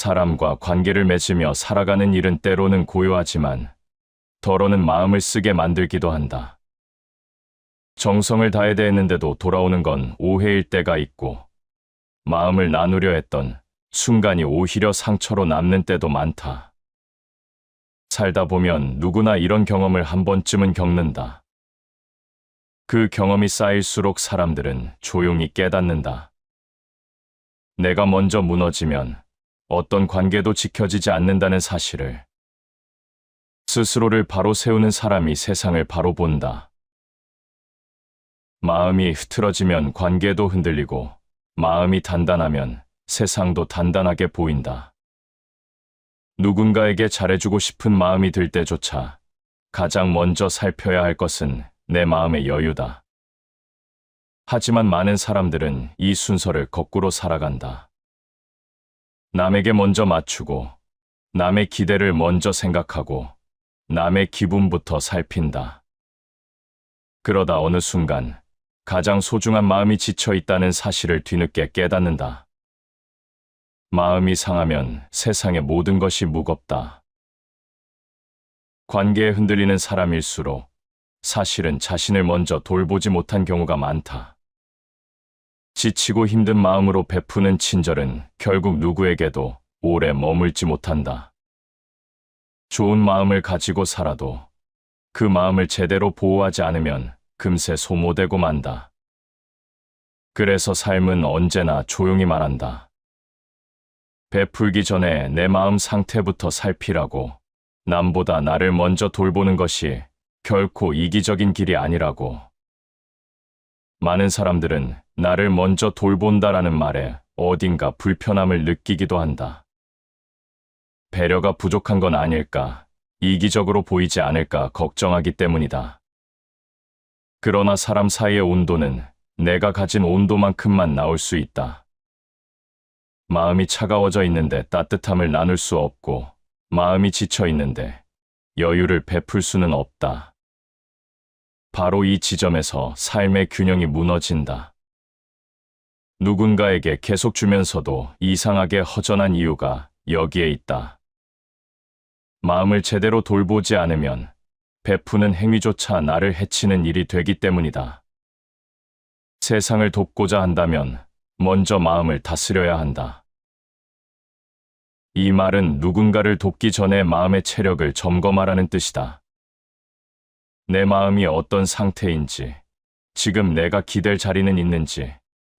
사람과 관계를 맺으며 살아가는 일은 때로는 고요하지만 덜어는 마음을 쓰게 만들기도 한다. 정성을 다해 대했는데도 돌아오는 건 오해일 때가 있고, 마음을 나누려 했던 순간이 오히려 상처로 남는 때도 많다. 살다 보면 누구나 이런 경험을 한 번쯤은 겪는다. 그 경험이 쌓일수록 사람들은 조용히 깨닫는다. 내가 먼저 무너지면 어떤 관계도 지켜지지 않는다는 사실을. 스스로를 바로 세우는 사람이 세상을 바로 본다. 마음이 흐트러지면 관계도 흔들리고, 마음이 단단하면 세상도 단단하게 보인다. 누군가에게 잘해주고 싶은 마음이 들 때조차 가장 먼저 살펴야 할 것은 내 마음의 여유다. 하지만 많은 사람들은 이 순서를 거꾸로 살아간다. 남에게 먼저 맞추고, 남의 기대를 먼저 생각하고, 남의 기분부터 살핀다. 그러다 어느 순간 가장 소중한 마음이 지쳐 있다는 사실을 뒤늦게 깨닫는다. 마음이 상하면 세상의 모든 것이 무겁다. 관계에 흔들리는 사람일수록 사실은 자신을 먼저 돌보지 못한 경우가 많다. 지치고 힘든 마음으로 베푸는 친절은 결국 누구에게도 오래 머물지 못한다. 좋은 마음을 가지고 살아도 그 마음을 제대로 보호하지 않으면 금세 소모되고 만다. 그래서 삶은 언제나 조용히 말한다. 베풀기 전에 내 마음 상태부터 살피라고, 남보다 나를 먼저 돌보는 것이 결코 이기적인 길이 아니라고. 많은 사람들은 나를 먼저 돌본다라는 말에 어딘가 불편함을 느끼기도 한다. 배려가 부족한 건 아닐까, 이기적으로 보이지 않을까 걱정하기 때문이다. 그러나 사람 사이의 온도는 내가 가진 온도만큼만 나올 수 있다. 마음이 차가워져 있는데 따뜻함을 나눌 수 없고, 마음이 지쳐 있는데 여유를 베풀 수는 없다. 바로 이 지점에서 삶의 균형이 무너진다. 누군가에게 계속 주면서도 이상하게 허전한 이유가 여기에 있다. 마음을 제대로 돌보지 않으면 베푸는 행위조차 나를 해치는 일이 되기 때문이다. 세상을 돕고자 한다면 먼저 마음을 다스려야 한다. 이 말은 누군가를 돕기 전에 마음의 체력을 점검하라는 뜻이다. 내 마음이 어떤 상태인지, 지금 내가 기댈 자리는 있는지,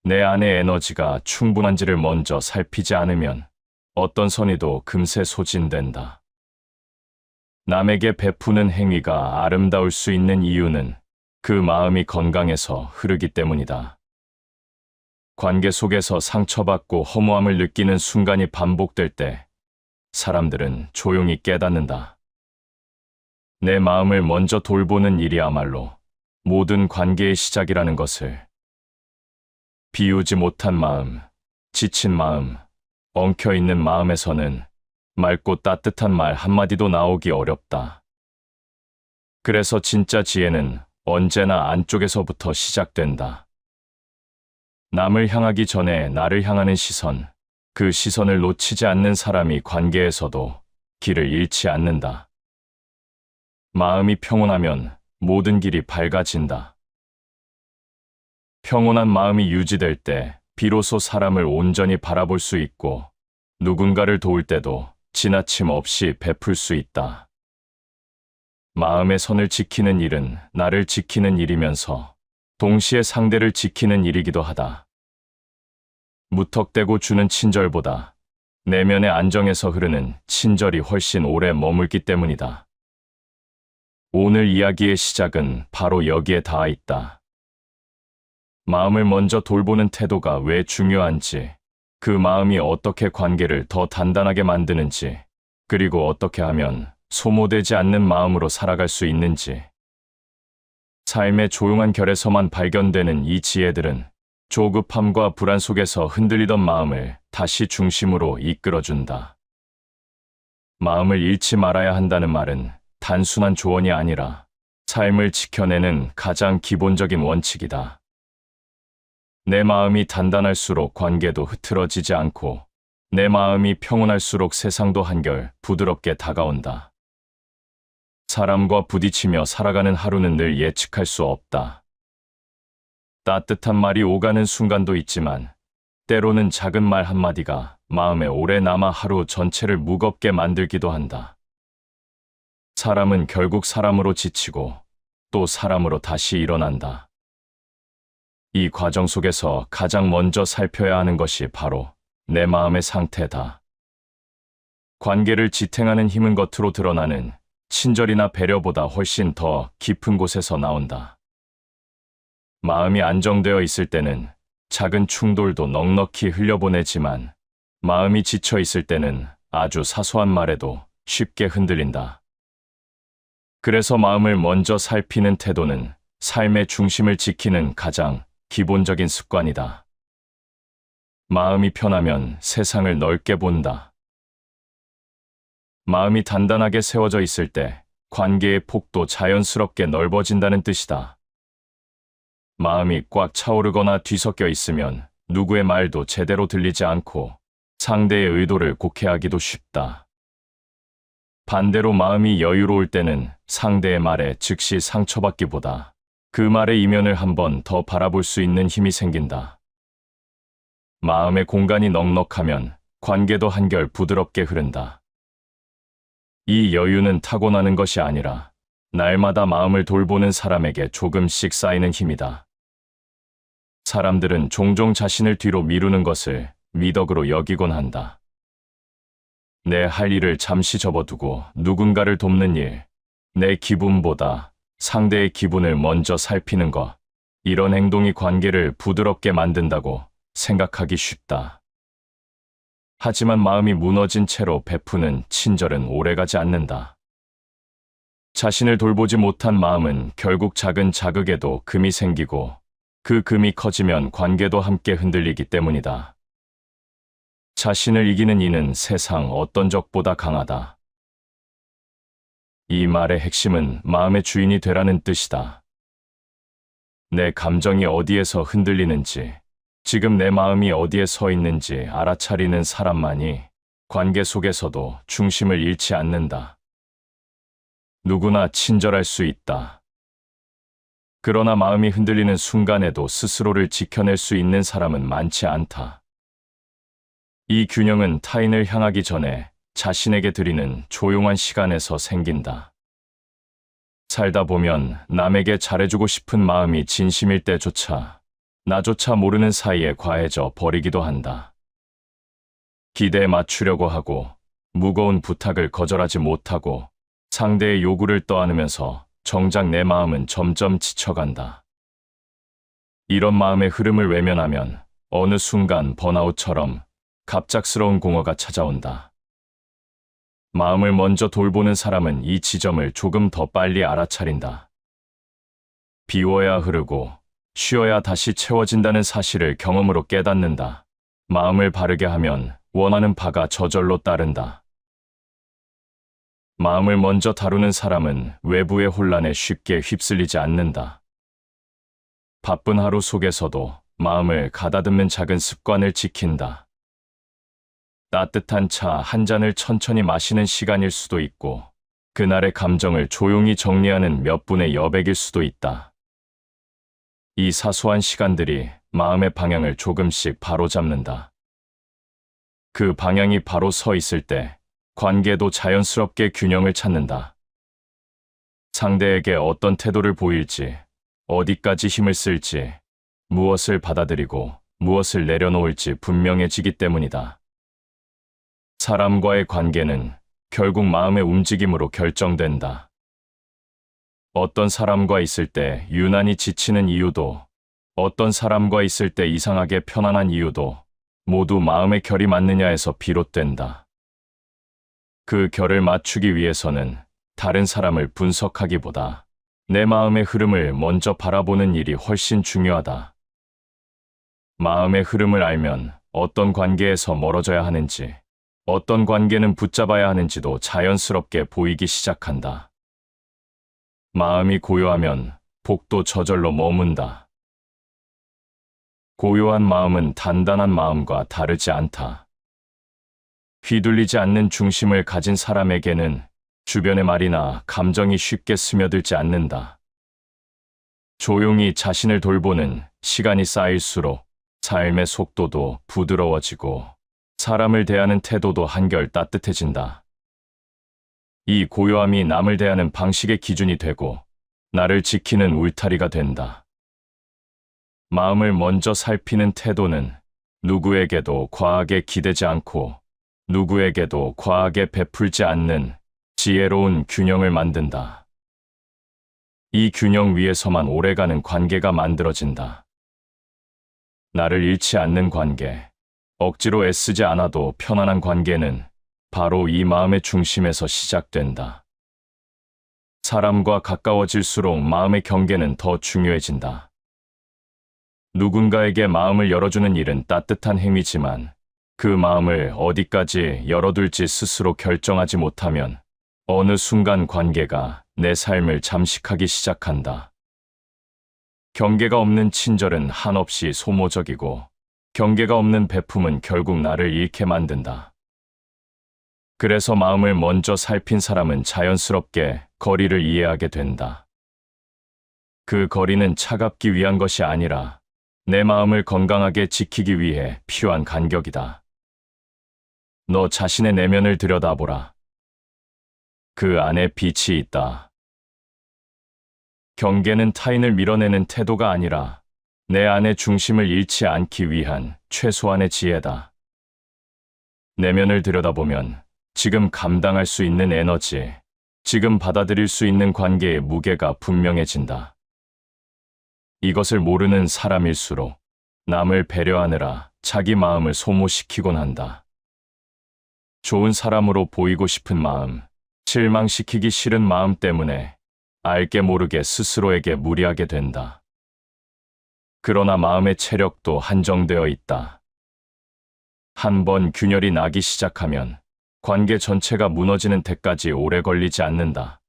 내 안의 에너지가 충분한지를 먼저 살피지 않으면 어떤 선의도 금세 소진된다. 남에게 베푸는 행위가 아름다울 수 있는 이유는 그 마음이 건강해서 흐르기 때문이다. 관계 속에서 상처받고 허무함을 느끼는 순간이 반복될 때 사람들은 조용히 깨닫는다. 내 마음을 먼저 돌보는 일이야말로 모든 관계의 시작이라는 것을. 비우지 못한 마음, 지친 마음, 엉켜있는 마음에서는 맑고 따뜻한 말 한마디도 나오기 어렵다. 그래서 진짜 지혜는 언제나 안쪽에서부터 시작된다. 남을 향하기 전에 나를 향하는 시선, 그 시선을 놓치지 않는 사람이 관계에서도 길을 잃지 않는다. 마음이 평온하면 모든 길이 밝아진다. 평온한 마음이 유지될 때 비로소 사람을 온전히 바라볼 수 있고, 누군가를 도울 때도 지나침 없이 베풀 수 있다. 마음의 선을 지키는 일은 나를 지키는 일이면서 동시에 상대를 지키는 일이기도 하다. 무턱대고 주는 친절보다 내면의 안정에서 흐르는 친절이 훨씬 오래 머물기 때문이다. 오늘 이야기의 시작은 바로 여기에 닿아 있다. 마음을 먼저 돌보는 태도가 왜 중요한지, 그 마음이 어떻게 관계를 더 단단하게 만드는지, 그리고 어떻게 하면 소모되지 않는 마음으로 살아갈 수 있는지. 삶의 조용한 결에서만 발견되는 이 지혜들은 조급함과 불안 속에서 흔들리던 마음을 다시 중심으로 이끌어준다. 마음을 잃지 말아야 한다는 말은 단순한 조언이 아니라 삶을 지켜내는 가장 기본적인 원칙이다. 내 마음이 단단할수록 관계도 흐트러지지 않고 내 마음이 평온할수록 세상도 한결 부드럽게 다가온다. 사람과 부딪히며 살아가는 하루는 늘 예측할 수 없다. 따뜻한 말이 오가는 순간도 있지만 때로는 작은 말 한마디가 마음에 오래 남아 하루 전체를 무겁게 만들기도 한다. 사람은 결국 사람으로 지치고 또 사람으로 다시 일어난다. 이 과정 속에서 가장 먼저 살펴야 하는 것이 바로 내 마음의 상태다. 관계를 지탱하는 힘은 겉으로 드러나는 친절이나 배려보다 훨씬 더 깊은 곳에서 나온다. 마음이 안정되어 있을 때는 작은 충돌도 넉넉히 흘려보내지만 마음이 지쳐 있을 때는 아주 사소한 말에도 쉽게 흔들린다. 그래서 마음을 먼저 살피는 태도는 삶의 중심을 지키는 가장 기본적인 습관이다. 마음이 편하면 세상을 넓게 본다. 마음이 단단하게 세워져 있을 때 관계의 폭도 자연스럽게 넓어진다는 뜻이다. 마음이 꽉 차오르거나 뒤섞여 있으면 누구의 말도 제대로 들리지 않고 상대의 의도를 곡해하기도 쉽다. 반대로 마음이 여유로울 때는 상대의 말에 즉시 상처받기보다 그 말의 이면을 한 번 더 바라볼 수 있는 힘이 생긴다. 마음의 공간이 넉넉하면 관계도 한결 부드럽게 흐른다. 이 여유는 타고나는 것이 아니라 날마다 마음을 돌보는 사람에게 조금씩 쌓이는 힘이다. 사람들은 종종 자신을 뒤로 미루는 것을 미덕으로 여기곤 한다. 내 할 일을 잠시 접어두고 누군가를 돕는 일, 내 기분보다 상대의 기분을 먼저 살피는 것, 이런 행동이 관계를 부드럽게 만든다고 생각하기 쉽다. 하지만 마음이 무너진 채로 베푸는 친절은 오래가지 않는다. 자신을 돌보지 못한 마음은 결국 작은 자극에도 금이 생기고 그 금이 커지면 관계도 함께 흔들리기 때문이다. 자신을 이기는 이는 세상 어떤 적보다 강하다. 이 말의 핵심은 마음의 주인이 되라는 뜻이다. 내 감정이 어디에서 흔들리는지, 지금 내 마음이 어디에 서 있는지 알아차리는 사람만이 관계 속에서도 중심을 잃지 않는다. 누구나 친절할 수 있다. 그러나 마음이 흔들리는 순간에도 스스로를 지켜낼 수 있는 사람은 많지 않다. 이 균형은 타인을 향하기 전에 자신에게 드리는 조용한 시간에서 생긴다. 살다 보면 남에게 잘해주고 싶은 마음이 진심일 때조차 나조차 모르는 사이에 과해져 버리기도 한다. 기대에 맞추려고 하고 무거운 부탁을 거절하지 못하고 상대의 요구를 떠안으면서 정작 내 마음은 점점 지쳐간다. 이런 마음의 흐름을 외면하면 어느 순간 번아웃처럼 갑작스러운 공허가 찾아온다. 마음을 먼저 돌보는 사람은 이 지점을 조금 더 빨리 알아차린다. 비워야 흐르고 쉬어야 다시 채워진다는 사실을 경험으로 깨닫는다. 마음을 바르게 하면 원하는 바가 저절로 따른다. 마음을 먼저 다루는 사람은 외부의 혼란에 쉽게 휩쓸리지 않는다. 바쁜 하루 속에서도 마음을 가다듬는 작은 습관을 지킨다. 따뜻한 차 한 잔을 천천히 마시는 시간일 수도 있고, 그날의 감정을 조용히 정리하는 몇 분의 여백일 수도 있다. 이 사소한 시간들이 마음의 방향을 조금씩 바로잡는다. 그 방향이 바로 서 있을 때 관계도 자연스럽게 균형을 찾는다. 상대에게 어떤 태도를 보일지, 어디까지 힘을 쓸지, 무엇을 받아들이고 무엇을 내려놓을지 분명해지기 때문이다. 사람과의 관계는 결국 마음의 움직임으로 결정된다. 어떤 사람과 있을 때 유난히 지치는 이유도, 어떤 사람과 있을 때 이상하게 편안한 이유도 모두 마음의 결이 맞느냐에서 비롯된다. 그 결을 맞추기 위해서는 다른 사람을 분석하기보다 내 마음의 흐름을 먼저 바라보는 일이 훨씬 중요하다. 마음의 흐름을 알면 어떤 관계에서 멀어져야 하는지, 어떤 관계는 붙잡아야 하는지도 자연스럽게 보이기 시작한다. 마음이 고요하면 복도 저절로 머문다. 고요한 마음은 단단한 마음과 다르지 않다. 휘둘리지 않는 중심을 가진 사람에게는 주변의 말이나 감정이 쉽게 스며들지 않는다. 조용히 자신을 돌보는 시간이 쌓일수록 삶의 속도도 부드러워지고 사람을 대하는 태도도 한결 따뜻해진다. 이 고요함이 남을 대하는 방식의 기준이 되고 나를 지키는 울타리가 된다. 마음을 먼저 살피는 태도는 누구에게도 과하게 기대지 않고 누구에게도 과하게 베풀지 않는 지혜로운 균형을 만든다. 이 균형 위에서만 오래가는 관계가 만들어진다. 나를 잃지 않는 관계, 억지로 애쓰지 않아도 편안한 관계는 바로 이 마음의 중심에서 시작된다. 사람과 가까워질수록 마음의 경계는 더 중요해진다. 누군가에게 마음을 열어주는 일은 따뜻한 행위지만 그 마음을 어디까지 열어둘지 스스로 결정하지 못하면 어느 순간 관계가 내 삶을 잠식하기 시작한다. 경계가 없는 친절은 한없이 소모적이고 경계가 없는 베품은 결국 나를 잃게 만든다. 그래서 마음을 먼저 살핀 사람은 자연스럽게 거리를 이해하게 된다. 그 거리는 차갑기 위한 것이 아니라 내 마음을 건강하게 지키기 위해 필요한 간격이다. 너 자신의 내면을 들여다보라. 그 안에 빛이 있다. 경계는 타인을 밀어내는 태도가 아니라 내 안의 중심을 잃지 않기 위한 최소한의 지혜다. 내면을 들여다보면 지금 감당할 수 있는 에너지, 지금 받아들일 수 있는 관계의 무게가 분명해진다. 이것을 모르는 사람일수록 남을 배려하느라 자기 마음을 소모시키곤 한다. 좋은 사람으로 보이고 싶은 마음, 실망시키기 싫은 마음 때문에 알게 모르게 스스로에게 무리하게 된다. 그러나 마음의 체력도 한정되어 있다. 한번 균열이 나기 시작하면 관계 전체가 무너지는 데까지 오래 걸리지 않는다.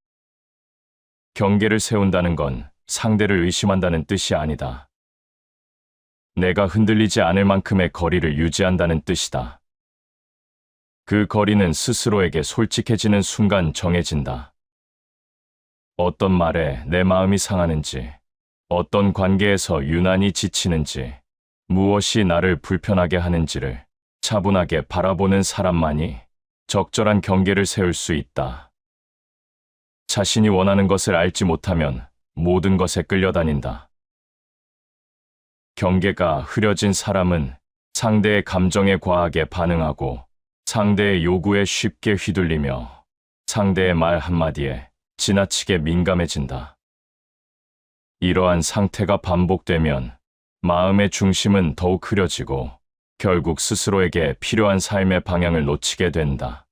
경계를 세운다는 건 상대를 의심한다는 뜻이 아니다. 내가 흔들리지 않을 만큼의 거리를 유지한다는 뜻이다. 그 거리는 스스로에게 솔직해지는 순간 정해진다. 어떤 말에 내 마음이 상하는지, 어떤 관계에서 유난히 지치는지, 무엇이 나를 불편하게 하는지를 차분하게 바라보는 사람만이 적절한 경계를 세울 수 있다. 자신이 원하는 것을 알지 못하면 모든 것에 끌려다닌다. 경계가 흐려진 사람은 상대의 감정에 과하게 반응하고 상대의 요구에 쉽게 휘둘리며 상대의 말 한마디에 지나치게 민감해진다. 이러한 상태가 반복되면 마음의 중심은 더욱 흐려지고 결국 스스로에게 필요한 삶의 방향을 놓치게 된다.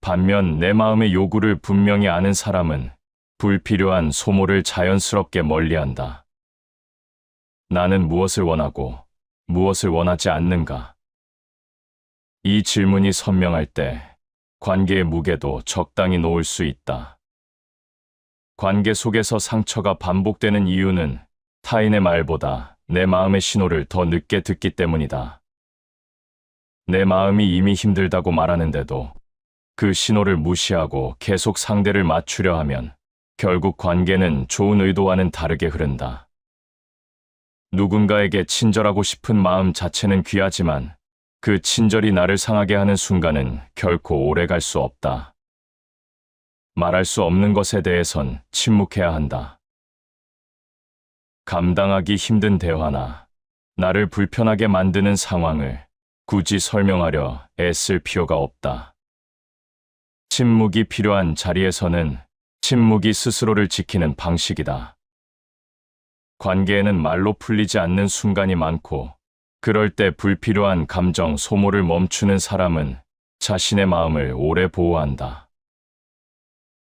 반면 내 마음의 요구를 분명히 아는 사람은 불필요한 소모를 자연스럽게 멀리한다. 나는 무엇을 원하고 무엇을 원하지 않는가? 이 질문이 선명할 때 관계의 무게도 적당히 놓을 수 있다. 관계 속에서 상처가 반복되는 이유는 타인의 말보다 내 마음의 신호를 더 늦게 듣기 때문이다. 내 마음이 이미 힘들다고 말하는데도 그 신호를 무시하고 계속 상대를 맞추려 하면 결국 관계는 좋은 의도와는 다르게 흐른다. 누군가에게 친절하고 싶은 마음 자체는 귀하지만 그 친절이 나를 상하게 하는 순간은 결코 오래 갈 수 없다. 말할 수 없는 것에 대해선 침묵해야 한다. 감당하기 힘든 대화나 나를 불편하게 만드는 상황을 굳이 설명하려 애쓸 필요가 없다. 침묵이 필요한 자리에서는 침묵이 스스로를 지키는 방식이다. 관계에는 말로 풀리지 않는 순간이 많고 그럴 때 불필요한 감정 소모를 멈추는 사람은 자신의 마음을 오래 보호한다.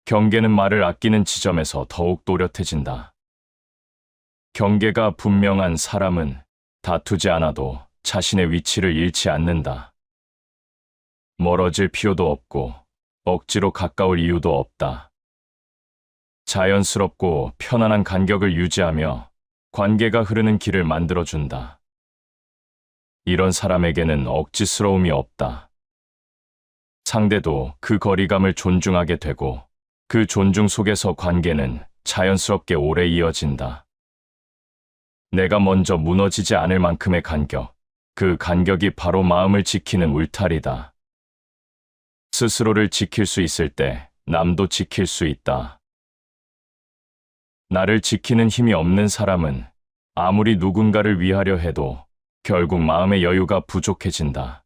경계는 말을 아끼는 지점에서 더욱 또렷해진다. 경계가 분명한 사람은 다투지 않아도 자신의 위치를 잃지 않는다. 멀어질 필요도 없고 억지로 가까울 이유도 없다. 자연스럽고 편안한 간격을 유지하며 관계가 흐르는 길을 만들어준다. 이런 사람에게는 억지스러움이 없다. 상대도 그 거리감을 존중하게 되고 그 존중 속에서 관계는 자연스럽게 오래 이어진다. 내가 먼저 무너지지 않을 만큼의 간격, 그 간격이 바로 마음을 지키는 울타리다. 스스로를 지킬 수 있을 때 남도 지킬 수 있다. 나를 지키는 힘이 없는 사람은 아무리 누군가를 위하려 해도 결국 마음의 여유가 부족해진다.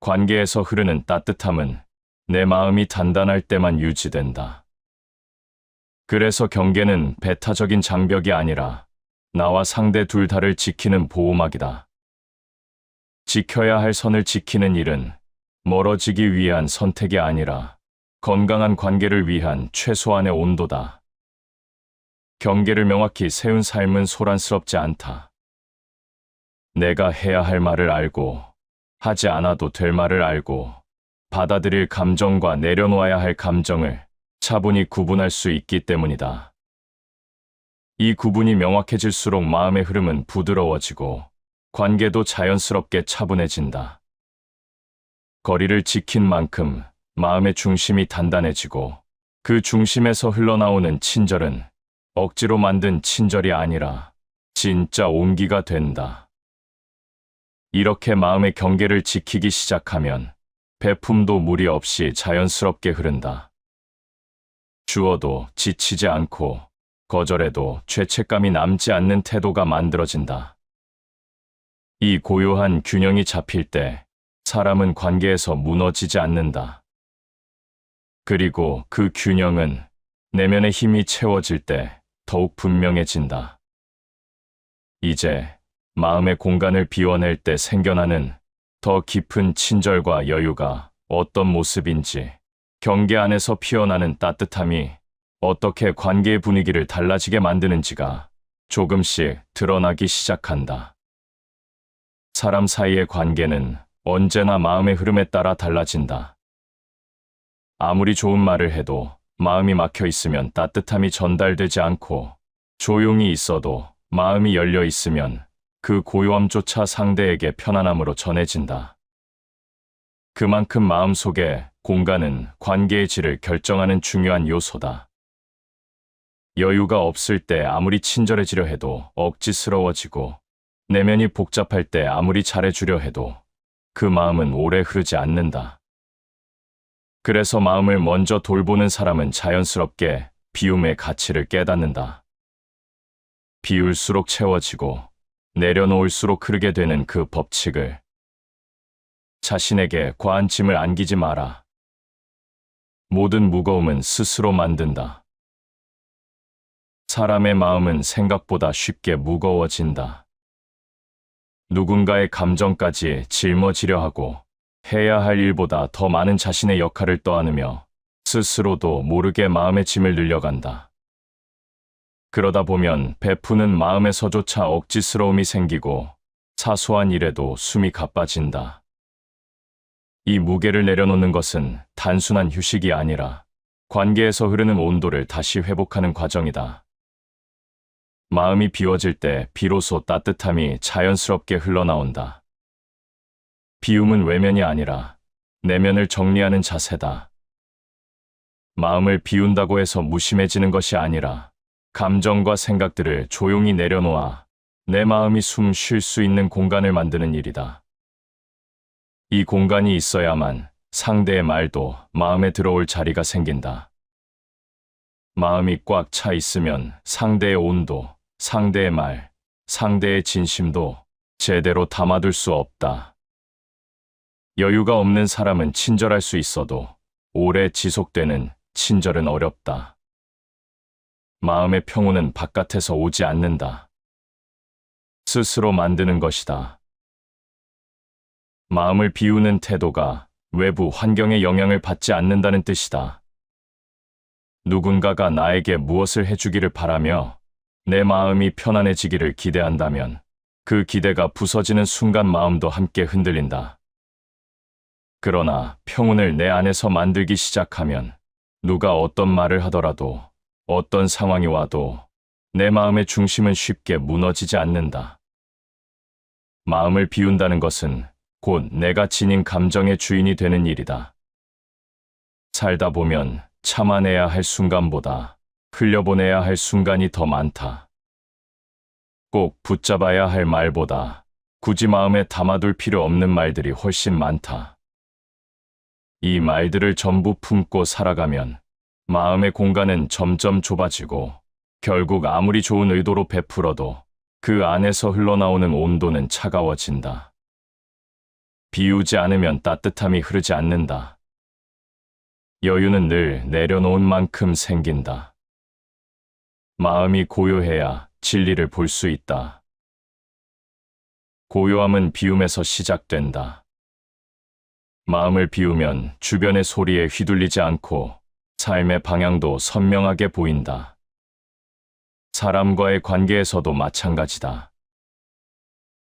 관계에서 흐르는 따뜻함은 내 마음이 단단할 때만 유지된다. 그래서 경계는 배타적인 장벽이 아니라 나와 상대 둘 다를 지키는 보호막이다. 지켜야 할 선을 지키는 일은 멀어지기 위한 선택이 아니라 건강한 관계를 위한 최소한의 온도다. 경계를 명확히 세운 삶은 소란스럽지 않다. 내가 해야 할 말을 알고, 하지 않아도 될 말을 알고, 받아들일 감정과 내려놓아야 할 감정을 차분히 구분할 수 있기 때문이다. 이 구분이 명확해질수록 마음의 흐름은 부드러워지고 관계도 자연스럽게 차분해진다. 거리를 지킨 만큼 마음의 중심이 단단해지고 그 중심에서 흘러나오는 친절은 억지로 만든 친절이 아니라 진짜 온기가 된다. 이렇게 마음의 경계를 지키기 시작하면 베품도 무리 없이 자연스럽게 흐른다. 주어도 지치지 않고 거절해도 죄책감이 남지 않는 태도가 만들어진다. 이 고요한 균형이 잡힐 때 사람은 관계에서 무너지지 않는다. 그리고 그 균형은 내면의 힘이 채워질 때 더욱 분명해진다. 이제 마음의 공간을 비워낼 때 생겨나는 더 깊은 친절과 여유가 어떤 모습인지, 경계 안에서 피어나는 따뜻함이 어떻게 관계의 분위기를 달라지게 만드는지가 조금씩 드러나기 시작한다. 사람 사이의 관계는 언제나 마음의 흐름에 따라 달라진다. 아무리 좋은 말을 해도 마음이 막혀 있으면 따뜻함이 전달되지 않고, 조용히 있어도 마음이 열려 있으면 그 고요함조차 상대에게 편안함으로 전해진다. 그만큼 마음속의 공간은 관계의 질을 결정하는 중요한 요소다. 여유가 없을 때 아무리 친절해지려 해도 억지스러워지고, 내면이 복잡할 때 아무리 잘해주려 해도 그 마음은 오래 흐르지 않는다. 그래서 마음을 먼저 돌보는 사람은 자연스럽게 비움의 가치를 깨닫는다. 비울수록 채워지고 내려놓을수록 흐르게 되는 그 법칙을. 자신에게 과한 짐을 안기지 마라. 모든 무거움은 스스로 만든다. 사람의 마음은 생각보다 쉽게 무거워진다. 누군가의 감정까지 짊어지려 하고 해야 할 일보다 더 많은 자신의 역할을 떠안으며 스스로도 모르게 마음의 짐을 늘려간다. 그러다 보면 베푸는 마음에서조차 억지스러움이 생기고 사소한 일에도 숨이 가빠진다. 이 무게를 내려놓는 것은 단순한 휴식이 아니라 관계에서 흐르는 온도를 다시 회복하는 과정이다. 마음이 비워질 때 비로소 따뜻함이 자연스럽게 흘러나온다. 비움은 외면이 아니라 내면을 정리하는 자세다. 마음을 비운다고 해서 무심해지는 것이 아니라 감정과 생각들을 조용히 내려놓아 내 마음이 숨 쉴 수 있는 공간을 만드는 일이다. 이 공간이 있어야만 상대의 말도 마음에 들어올 자리가 생긴다. 마음이 꽉 차 있으면 상대의 온도, 상대의 말, 상대의 진심도 제대로 담아둘 수 없다. 여유가 없는 사람은 친절할 수 있어도 오래 지속되는 친절은 어렵다. 마음의 평온은 바깥에서 오지 않는다. 스스로 만드는 것이다. 마음을 비우는 태도가 외부 환경의 영향을 받지 않는다는 뜻이다. 누군가가 나에게 무엇을 해주기를 바라며 내 마음이 편안해지기를 기대한다면 그 기대가 부서지는 순간 마음도 함께 흔들린다. 그러나 평온을 내 안에서 만들기 시작하면 누가 어떤 말을 하더라도 어떤 상황이 와도 내 마음의 중심은 쉽게 무너지지 않는다. 마음을 비운다는 것은 곧 내가 지닌 감정의 주인이 되는 일이다. 살다 보면 참아내야 할 순간보다 흘려보내야 할 순간이 더 많다. 꼭 붙잡아야 할 말보다 굳이 마음에 담아둘 필요 없는 말들이 훨씬 많다. 이 말들을 전부 품고 살아가면 마음의 공간은 점점 좁아지고 결국 아무리 좋은 의도로 베풀어도 그 안에서 흘러나오는 온도는 차가워진다. 비우지 않으면 따뜻함이 흐르지 않는다. 여유는 늘 내려놓은 만큼 생긴다. 마음이 고요해야 진리를 볼 수 있다. 고요함은 비움에서 시작된다. 마음을 비우면 주변의 소리에 휘둘리지 않고 삶의 방향도 선명하게 보인다. 사람과의 관계에서도 마찬가지다.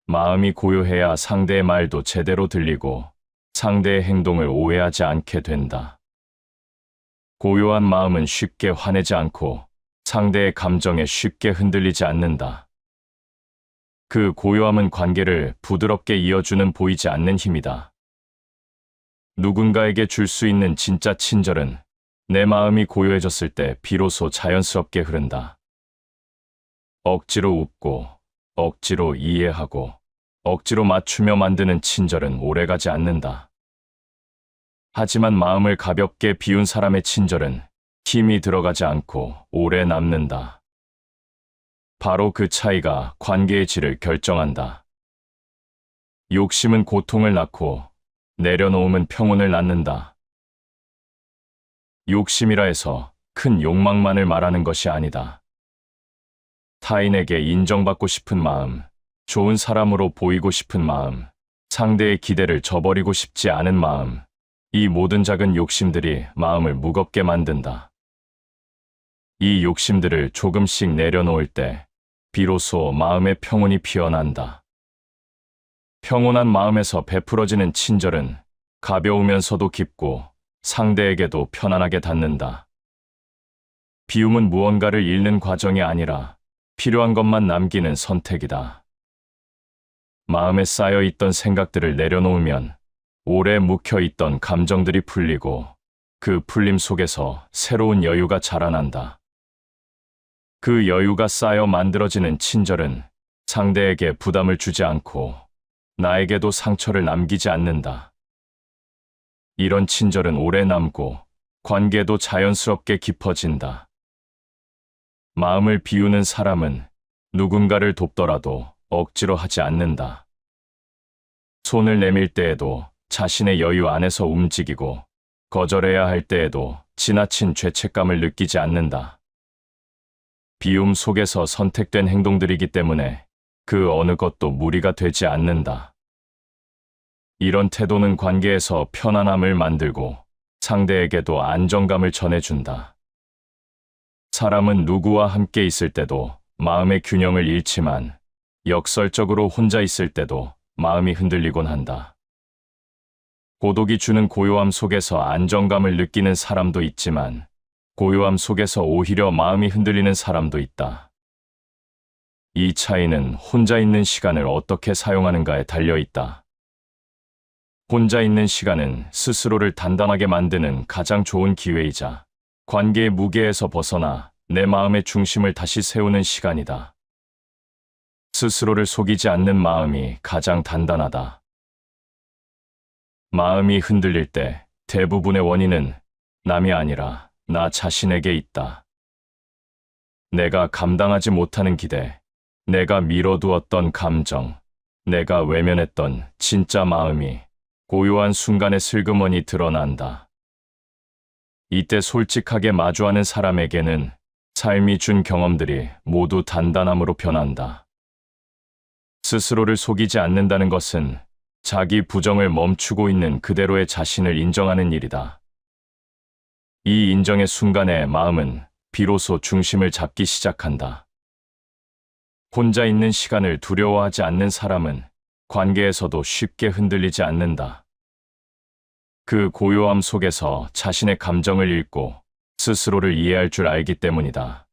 마음이 고요해야 상대의 말도 제대로 들리고 상대의 행동을 오해하지 않게 된다. 고요한 마음은 쉽게 화내지 않고 상대의 감정에 쉽게 흔들리지 않는다. 그 고요함은 관계를 부드럽게 이어주는 보이지 않는 힘이다. 누군가에게 줄 수 있는 진짜 친절은 내 마음이 고요해졌을 때 비로소 자연스럽게 흐른다. 억지로 웃고, 억지로 이해하고, 억지로 맞추며 만드는 친절은 오래가지 않는다. 하지만 마음을 가볍게 비운 사람의 친절은 힘이 들어가지 않고 오래 남는다. 바로 그 차이가 관계의 질을 결정한다. 욕심은 고통을 낳고 내려놓음은 평온을 낳는다. 욕심이라 해서 큰 욕망만을 말하는 것이 아니다. 타인에게 인정받고 싶은 마음, 좋은 사람으로 보이고 싶은 마음, 상대의 기대를 저버리고 싶지 않은 마음, 이 모든 작은 욕심들이 마음을 무겁게 만든다. 이 욕심들을 조금씩 내려놓을 때 비로소 마음의 평온이 피어난다. 평온한 마음에서 베풀어지는 친절은 가벼우면서도 깊고 상대에게도 편안하게 닿는다. 비움은 무언가를 잃는 과정이 아니라 필요한 것만 남기는 선택이다. 마음에 쌓여있던 생각들을 내려놓으면 오래 묵혀있던 감정들이 풀리고 그 풀림 속에서 새로운 여유가 자라난다. 그 여유가 쌓여 만들어지는 친절은 상대에게 부담을 주지 않고 나에게도 상처를 남기지 않는다. 이런 친절은 오래 남고 관계도 자연스럽게 깊어진다. 마음을 비우는 사람은 누군가를 돕더라도 억지로 하지 않는다. 손을 내밀 때에도 자신의 여유 안에서 움직이고 거절해야 할 때에도 지나친 죄책감을 느끼지 않는다. 비움 속에서 선택된 행동들이기 때문에 그 어느 것도 무리가 되지 않는다. 이런 태도는 관계에서 편안함을 만들고 상대에게도 안정감을 전해준다. 사람은 누구와 함께 있을 때도 마음의 균형을 잃지만 역설적으로 혼자 있을 때도 마음이 흔들리곤 한다. 고독이 주는 고요함 속에서 안정감을 느끼는 사람도 있지만 고요함 속에서 오히려 마음이 흔들리는 사람도 있다. 이 차이는 혼자 있는 시간을 어떻게 사용하는가에 달려 있다. 혼자 있는 시간은 스스로를 단단하게 만드는 가장 좋은 기회이자 관계의 무게에서 벗어나 내 마음의 중심을 다시 세우는 시간이다. 스스로를 속이지 않는 마음이 가장 단단하다. 마음이 흔들릴 때 대부분의 원인은 남이 아니라 나 자신에게 있다. 내가 감당하지 못하는 기대, 내가 미뤄두었던 감정, 내가 외면했던 진짜 마음이 고요한 순간에 슬그머니 드러난다. 이때 솔직하게 마주하는 사람에게는 삶이 준 경험들이 모두 단단함으로 변한다. 스스로를 속이지 않는다는 것은 자기 부정을 멈추고 있는 그대로의 자신을 인정하는 일이다. 이 인정의 순간에 마음은 비로소 중심을 잡기 시작한다. 혼자 있는 시간을 두려워하지 않는 사람은 관계에서도 쉽게 흔들리지 않는다. 그 고요함 속에서 자신의 감정을 읽고 스스로를 이해할 줄 알기 때문이다.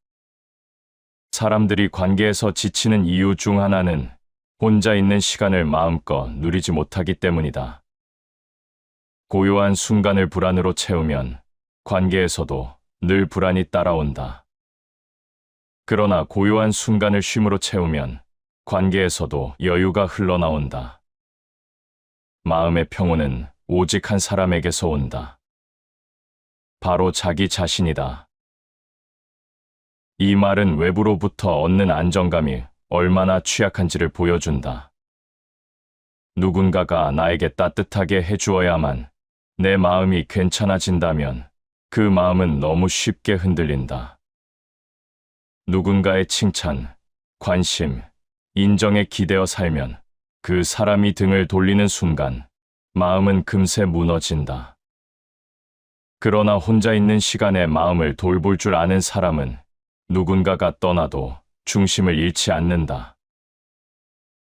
사람들이 관계에서 지치는 이유 중 하나는 혼자 있는 시간을 마음껏 누리지 못하기 때문이다. 고요한 순간을 불안으로 채우면 관계에서도 늘 불안이 따라온다. 그러나 고요한 순간을 쉼으로 채우면 관계에서도 여유가 흘러나온다. 마음의 평온은 오직 한 사람에게서 온다. 바로 자기 자신이다. 이 말은 외부로부터 얻는 안정감이 얼마나 취약한지를 보여준다. 누군가가 나에게 따뜻하게 해주어야만 내 마음이 괜찮아진다면 그 마음은 너무 쉽게 흔들린다. 누군가의 칭찬, 관심, 인정에 기대어 살면 그 사람이 등을 돌리는 순간 마음은 금세 무너진다. 그러나 혼자 있는 시간에 마음을 돌볼 줄 아는 사람은 누군가가 떠나도 중심을 잃지 않는다.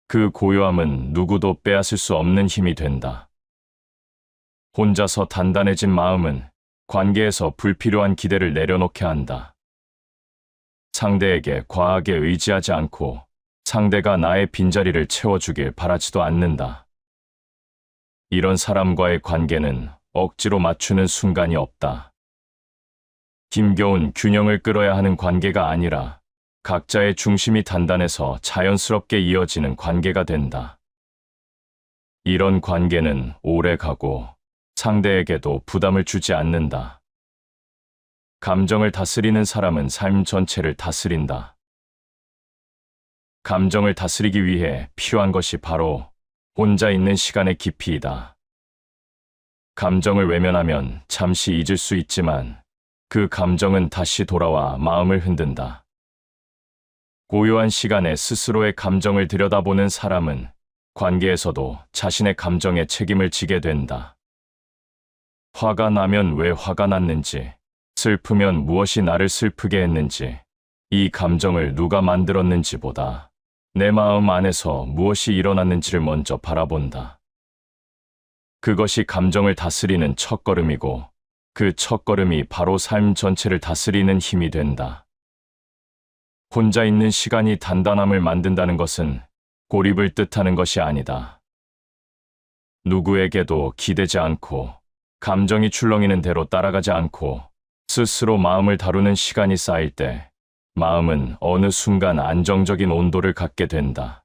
그 고요함은 누구도 빼앗을 수 없는 힘이 된다. 혼자서 단단해진 마음은 관계에서 불필요한 기대를 내려놓게 한다. 상대에게 과하게 의지하지 않고 상대가 나의 빈자리를 채워주길 바라지도 않는다. 이런 사람과의 관계는 억지로 맞추는 순간이 없다. 힘겨운 균형을 끌어야 하는 관계가 아니라 각자의 중심이 단단해서 자연스럽게 이어지는 관계가 된다. 이런 관계는 오래 가고 상대에게도 부담을 주지 않는다. 감정을 다스리는 사람은 삶 전체를 다스린다. 감정을 다스리기 위해 필요한 것이 바로 혼자 있는 시간의 깊이이다. 감정을 외면하면 잠시 잊을 수 있지만 그 감정은 다시 돌아와 마음을 흔든다. 고요한 시간에 스스로의 감정을 들여다보는 사람은 관계에서도 자신의 감정에 책임을 지게 된다. 화가 나면 왜 화가 났는지, 슬프면 무엇이 나를 슬프게 했는지, 이 감정을 누가 만들었는지보다 내 마음 안에서 무엇이 일어났는지를 먼저 바라본다. 그것이 감정을 다스리는 첫걸음이고 그 첫걸음이 바로 삶 전체를 다스리는 힘이 된다. 혼자 있는 시간이 단단함을 만든다는 것은 고립을 뜻하는 것이 아니다. 누구에게도 기대지 않고 감정이 출렁이는 대로 따라가지 않고 스스로 마음을 다루는 시간이 쌓일 때 마음은 어느 순간 안정적인 온도를 갖게 된다.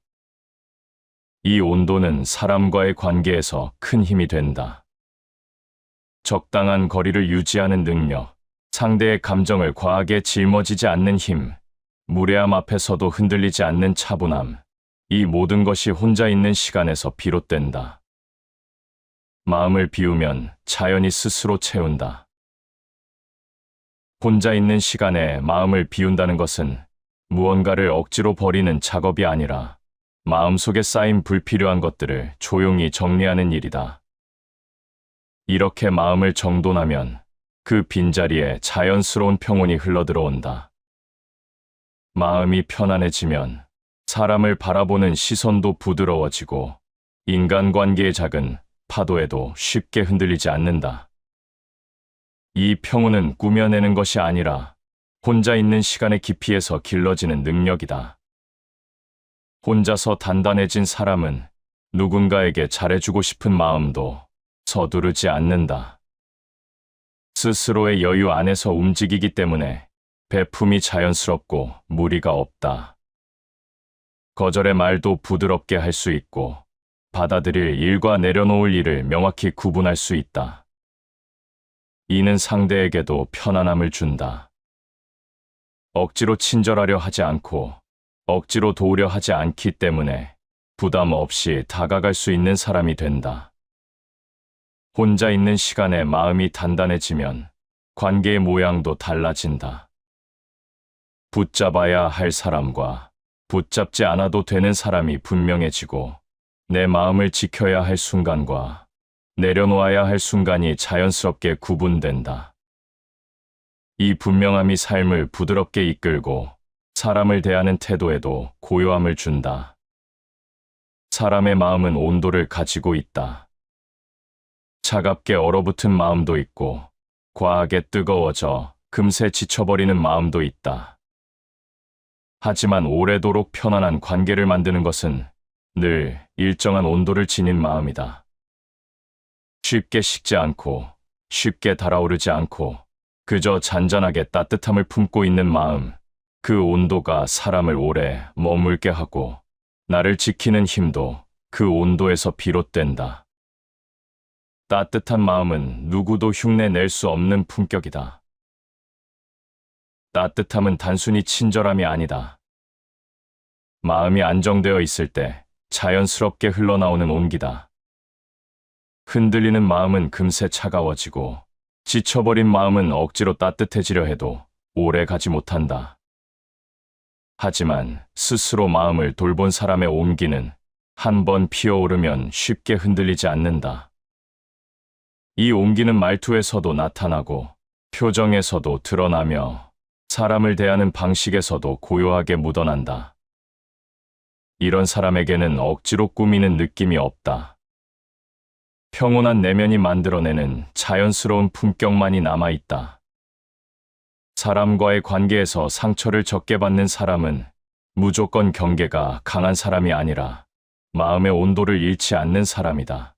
이 온도는 사람과의 관계에서 큰 힘이 된다. 적당한 거리를 유지하는 능력, 상대의 감정을 과하게 짊어지지 않는 힘, 무례함 앞에서도 흔들리지 않는 차분함, 이 모든 것이 혼자 있는 시간에서 비롯된다. 마음을 비우면 자연이 스스로 채운다. 혼자 있는 시간에 마음을 비운다는 것은 무언가를 억지로 버리는 작업이 아니라 마음속에 쌓인 불필요한 것들을 조용히 정리하는 일이다. 이렇게 마음을 정돈하면 그 빈자리에 자연스러운 평온이 흘러들어온다. 마음이 편안해지면 사람을 바라보는 시선도 부드러워지고 인간관계의 작은 파도에도 쉽게 흔들리지 않는다. 이 평온은 꾸며내는 것이 아니라 혼자 있는 시간의 깊이에서 길러지는 능력이다. 혼자서 단단해진 사람은 누군가에게 잘해주고 싶은 마음도 서두르지 않는다. 스스로의 여유 안에서 움직이기 때문에 배품이 자연스럽고 무리가 없다. 거절의 말도 부드럽게 할 수 있고 받아들일 일과 내려놓을 일을 명확히 구분할 수 있다. 이는 상대에게도 편안함을 준다. 억지로 친절하려 하지 않고 억지로 도우려 하지 않기 때문에 부담 없이 다가갈 수 있는 사람이 된다. 혼자 있는 시간에 마음이 단단해지면 관계의 모양도 달라진다. 붙잡아야 할 사람과 붙잡지 않아도 되는 사람이 분명해지고 내 마음을 지켜야 할 순간과 내려놓아야 할 순간이 자연스럽게 구분된다. 이 분명함이 삶을 부드럽게 이끌고 사람을 대하는 태도에도 고요함을 준다. 사람의 마음은 온도를 가지고 있다. 차갑게 얼어붙은 마음도 있고 과하게 뜨거워져 금세 지쳐버리는 마음도 있다. 하지만 오래도록 편안한 관계를 만드는 것은 늘 일정한 온도를 지닌 마음이다. 쉽게 식지 않고 쉽게 달아오르지 않고 그저 잔잔하게 따뜻함을 품고 있는 마음, 그 온도가 사람을 오래 머물게 하고 나를 지키는 힘도 그 온도에서 비롯된다. 따뜻한 마음은 누구도 흉내낼 수 없는 품격이다. 따뜻함은 단순히 친절함이 아니다. 마음이 안정되어 있을 때 자연스럽게 흘러나오는 온기다. 흔들리는 마음은 금세 차가워지고 지쳐버린 마음은 억지로 따뜻해지려 해도 오래 가지 못한다. 하지만 스스로 마음을 돌본 사람의 온기는 한 번 피어오르면 쉽게 흔들리지 않는다. 이 온기는 말투에서도 나타나고 표정에서도 드러나며 사람을 대하는 방식에서도 고요하게 묻어난다. 이런 사람에게는 억지로 꾸미는 느낌이 없다. 평온한 내면이 만들어내는 자연스러운 품격만이 남아있다. 사람과의 관계에서 상처를 적게 받는 사람은 무조건 경계가 강한 사람이 아니라 마음의 온도를 잃지 않는 사람이다.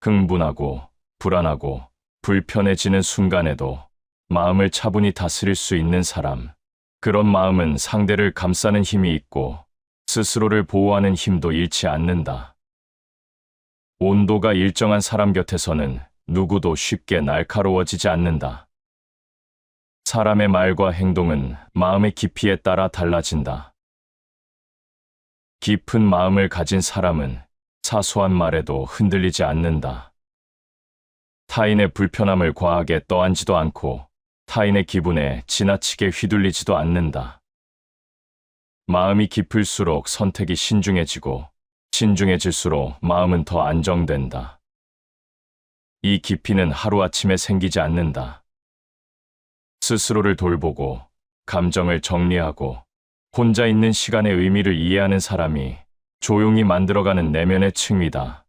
흥분하고 불안하고 불편해지는 순간에도 마음을 차분히 다스릴 수 있는 사람, 그런 마음은 상대를 감싸는 힘이 있고 스스로를 보호하는 힘도 잃지 않는다. 온도가 일정한 사람 곁에서는 누구도 쉽게 날카로워지지 않는다. 사람의 말과 행동은 마음의 깊이에 따라 달라진다. 깊은 마음을 가진 사람은 사소한 말에도 흔들리지 않는다. 타인의 불편함을 과하게 떠안지도 않고 타인의 기분에 지나치게 휘둘리지도 않는다. 마음이 깊을수록 선택이 신중해지고 신중해질수록 마음은 더 안정된다. 이 깊이는 하루아침에 생기지 않는다. 스스로를 돌보고 감정을 정리하고 혼자 있는 시간의 의미를 이해하는 사람이 조용히 만들어가는 내면의 층위다.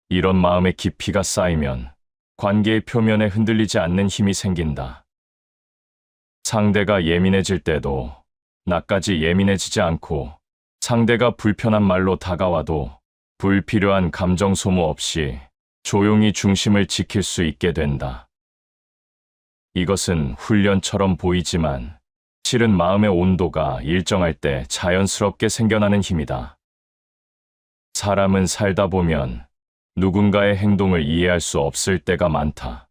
이런 마음의 깊이가 쌓이면 관계의 표면에 흔들리지 않는 힘이 생긴다. 상대가 예민해질 때도 나까지 예민해지지 않고 상대가 불편한 말로 다가와도 불필요한 감정 소모 없이 조용히 중심을 지킬 수 있게 된다. 이것은 훈련처럼 보이지만 실은 마음의 온도가 일정할 때 자연스럽게 생겨나는 힘이다. 사람은 살다 보면 누군가의 행동을 이해할 수 없을 때가 많다.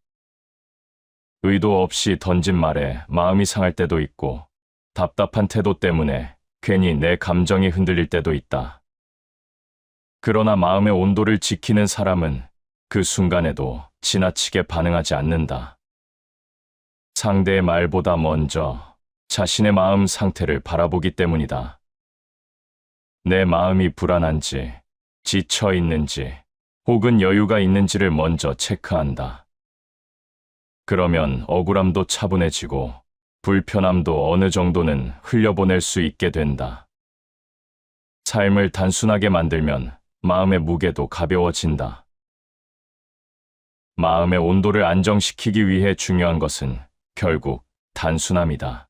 의도 없이 던진 말에 마음이 상할 때도 있고 답답한 태도 때문에 괜히 내 감정이 흔들릴 때도 있다. 그러나 마음의 온도를 지키는 사람은 그 순간에도 지나치게 반응하지 않는다. 상대의 말보다 먼저 자신의 마음 상태를 바라보기 때문이다. 내 마음이 불안한지, 지쳐 있는지, 혹은 여유가 있는지를 먼저 체크한다. 그러면 억울함도 차분해지고 불편함도 어느 정도는 흘려보낼 수 있게 된다. 삶을 단순하게 만들면 마음의 무게도 가벼워진다. 마음의 온도를 안정시키기 위해 중요한 것은 결국 단순함이다.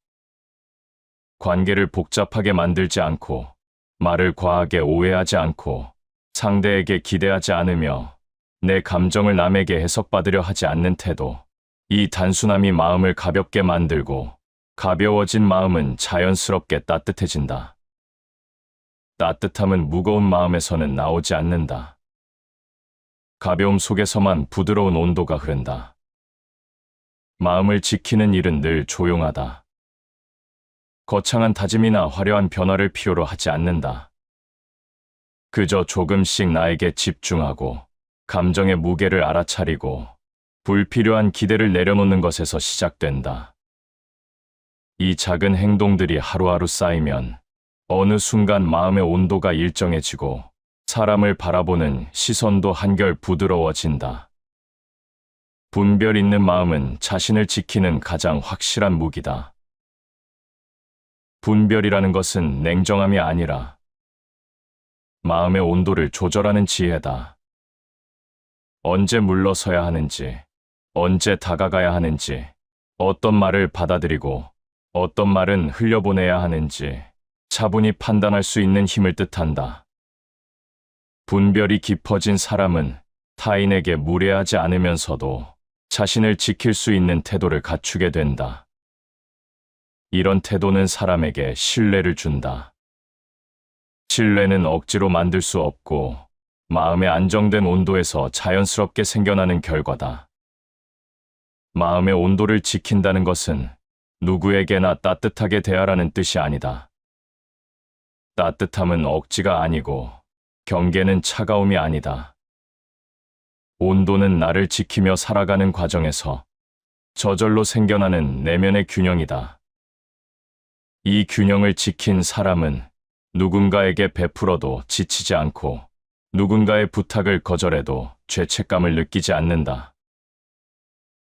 관계를 복잡하게 만들지 않고 말을 과하게 오해하지 않고 상대에게 기대하지 않으며 내 감정을 남에게 해석받으려 하지 않는 태도, 이 단순함이 마음을 가볍게 만들고 가벼워진 마음은 자연스럽게 따뜻해진다. 따뜻함은 무거운 마음에서는 나오지 않는다. 가벼움 속에서만 부드러운 온도가 흐른다. 마음을 지키는 일은 늘 조용하다. 거창한 다짐이나 화려한 변화를 필요로 하지 않는다. 그저 조금씩 나에게 집중하고 감정의 무게를 알아차리고 불필요한 기대를 내려놓는 것에서 시작된다. 이 작은 행동들이 하루하루 쌓이면 어느 순간 마음의 온도가 일정해지고 사람을 바라보는 시선도 한결 부드러워진다. 분별 있는 마음은 자신을 지키는 가장 확실한 무기다. 분별이라는 것은 냉정함이 아니라 마음의 온도를 조절하는 지혜다. 언제 물러서야 하는지, 언제 다가가야 하는지, 어떤 말을 받아들이고 어떤 말은 흘려보내야 하는지, 차분히 판단할 수 있는 힘을 뜻한다. 분별이 깊어진 사람은 타인에게 무례하지 않으면서도 자신을 지킬 수 있는 태도를 갖추게 된다. 이런 태도는 사람에게 신뢰를 준다. 신뢰는 억지로 만들 수 없고 마음의 안정된 온도에서 자연스럽게 생겨나는 결과다. 마음의 온도를 지킨다는 것은 누구에게나 따뜻하게 대하라는 뜻이 아니다. 따뜻함은 억지가 아니고 경계는 차가움이 아니다. 온도는 나를 지키며 살아가는 과정에서 저절로 생겨나는 내면의 균형이다. 이 균형을 지킨 사람은 누군가에게 베풀어도 지치지 않고 누군가의 부탁을 거절해도 죄책감을 느끼지 않는다.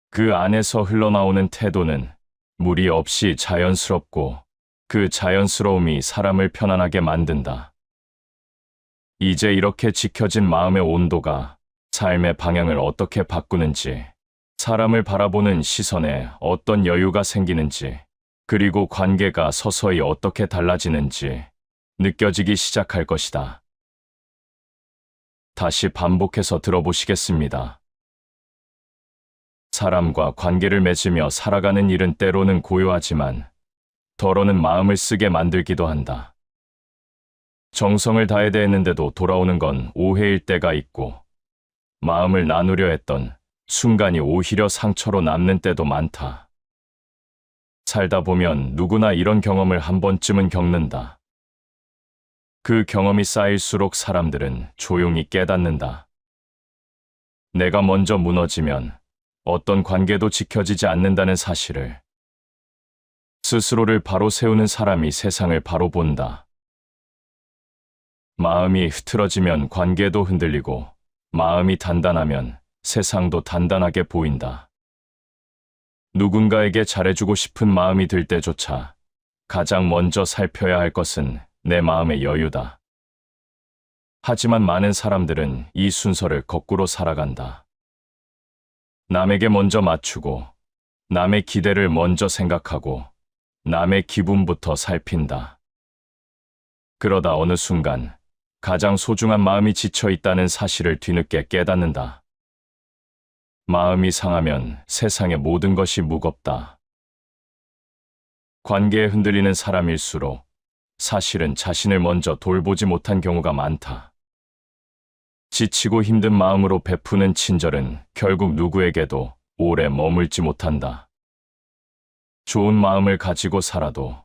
그 안에서 흘러나오는 태도는 무리 없이 자연스럽고 그 자연스러움이 사람을 편안하게 만든다. 이제 이렇게 지켜진 마음의 온도가 삶의 방향을 어떻게 바꾸는지, 사람을 바라보는 시선에 어떤 여유가 생기는지, 그리고 관계가 서서히 어떻게 달라지는지 느껴지기 시작할 것이다. 다시 반복해서 들어보시겠습니다. 사람과 관계를 맺으며 살아가는 일은 때로는 고요하지만 덜어는 마음을 쓰게 만들기도 한다. 정성을 다해 대했는데도 돌아오는 건 오해일 때가 있고, 마음을 나누려 했던 순간이 오히려 상처로 남는 때도 많다. 살다 보면 누구나 이런 경험을 한 번쯤은 겪는다. 그 경험이 쌓일수록 사람들은 조용히 깨닫는다. 내가 먼저 무너지면 어떤 관계도 지켜지지 않는다는 사실을. 스스로를 바로 세우는 사람이 세상을 바로 본다. 마음이 흐트러지면 관계도 흔들리고, 마음이 단단하면 세상도 단단하게 보인다. 누군가에게 잘해주고 싶은 마음이 들 때조차 가장 먼저 살펴야 할 것은 내 마음의 여유다. 하지만 많은 사람들은 이 순서를 거꾸로 살아간다. 남에게 먼저 맞추고, 남의 기대를 먼저 생각하고, 남의 기분부터 살핀다. 그러다 어느 순간 가장 소중한 마음이 지쳐 있다는 사실을 뒤늦게 깨닫는다. 마음이 상하면 세상의 모든 것이 무겁다. 관계에 흔들리는 사람일수록 사실은 자신을 먼저 돌보지 못한 경우가 많다. 지치고 힘든 마음으로 베푸는 친절은 결국 누구에게도 오래 머물지 못한다. 좋은 마음을 가지고 살아도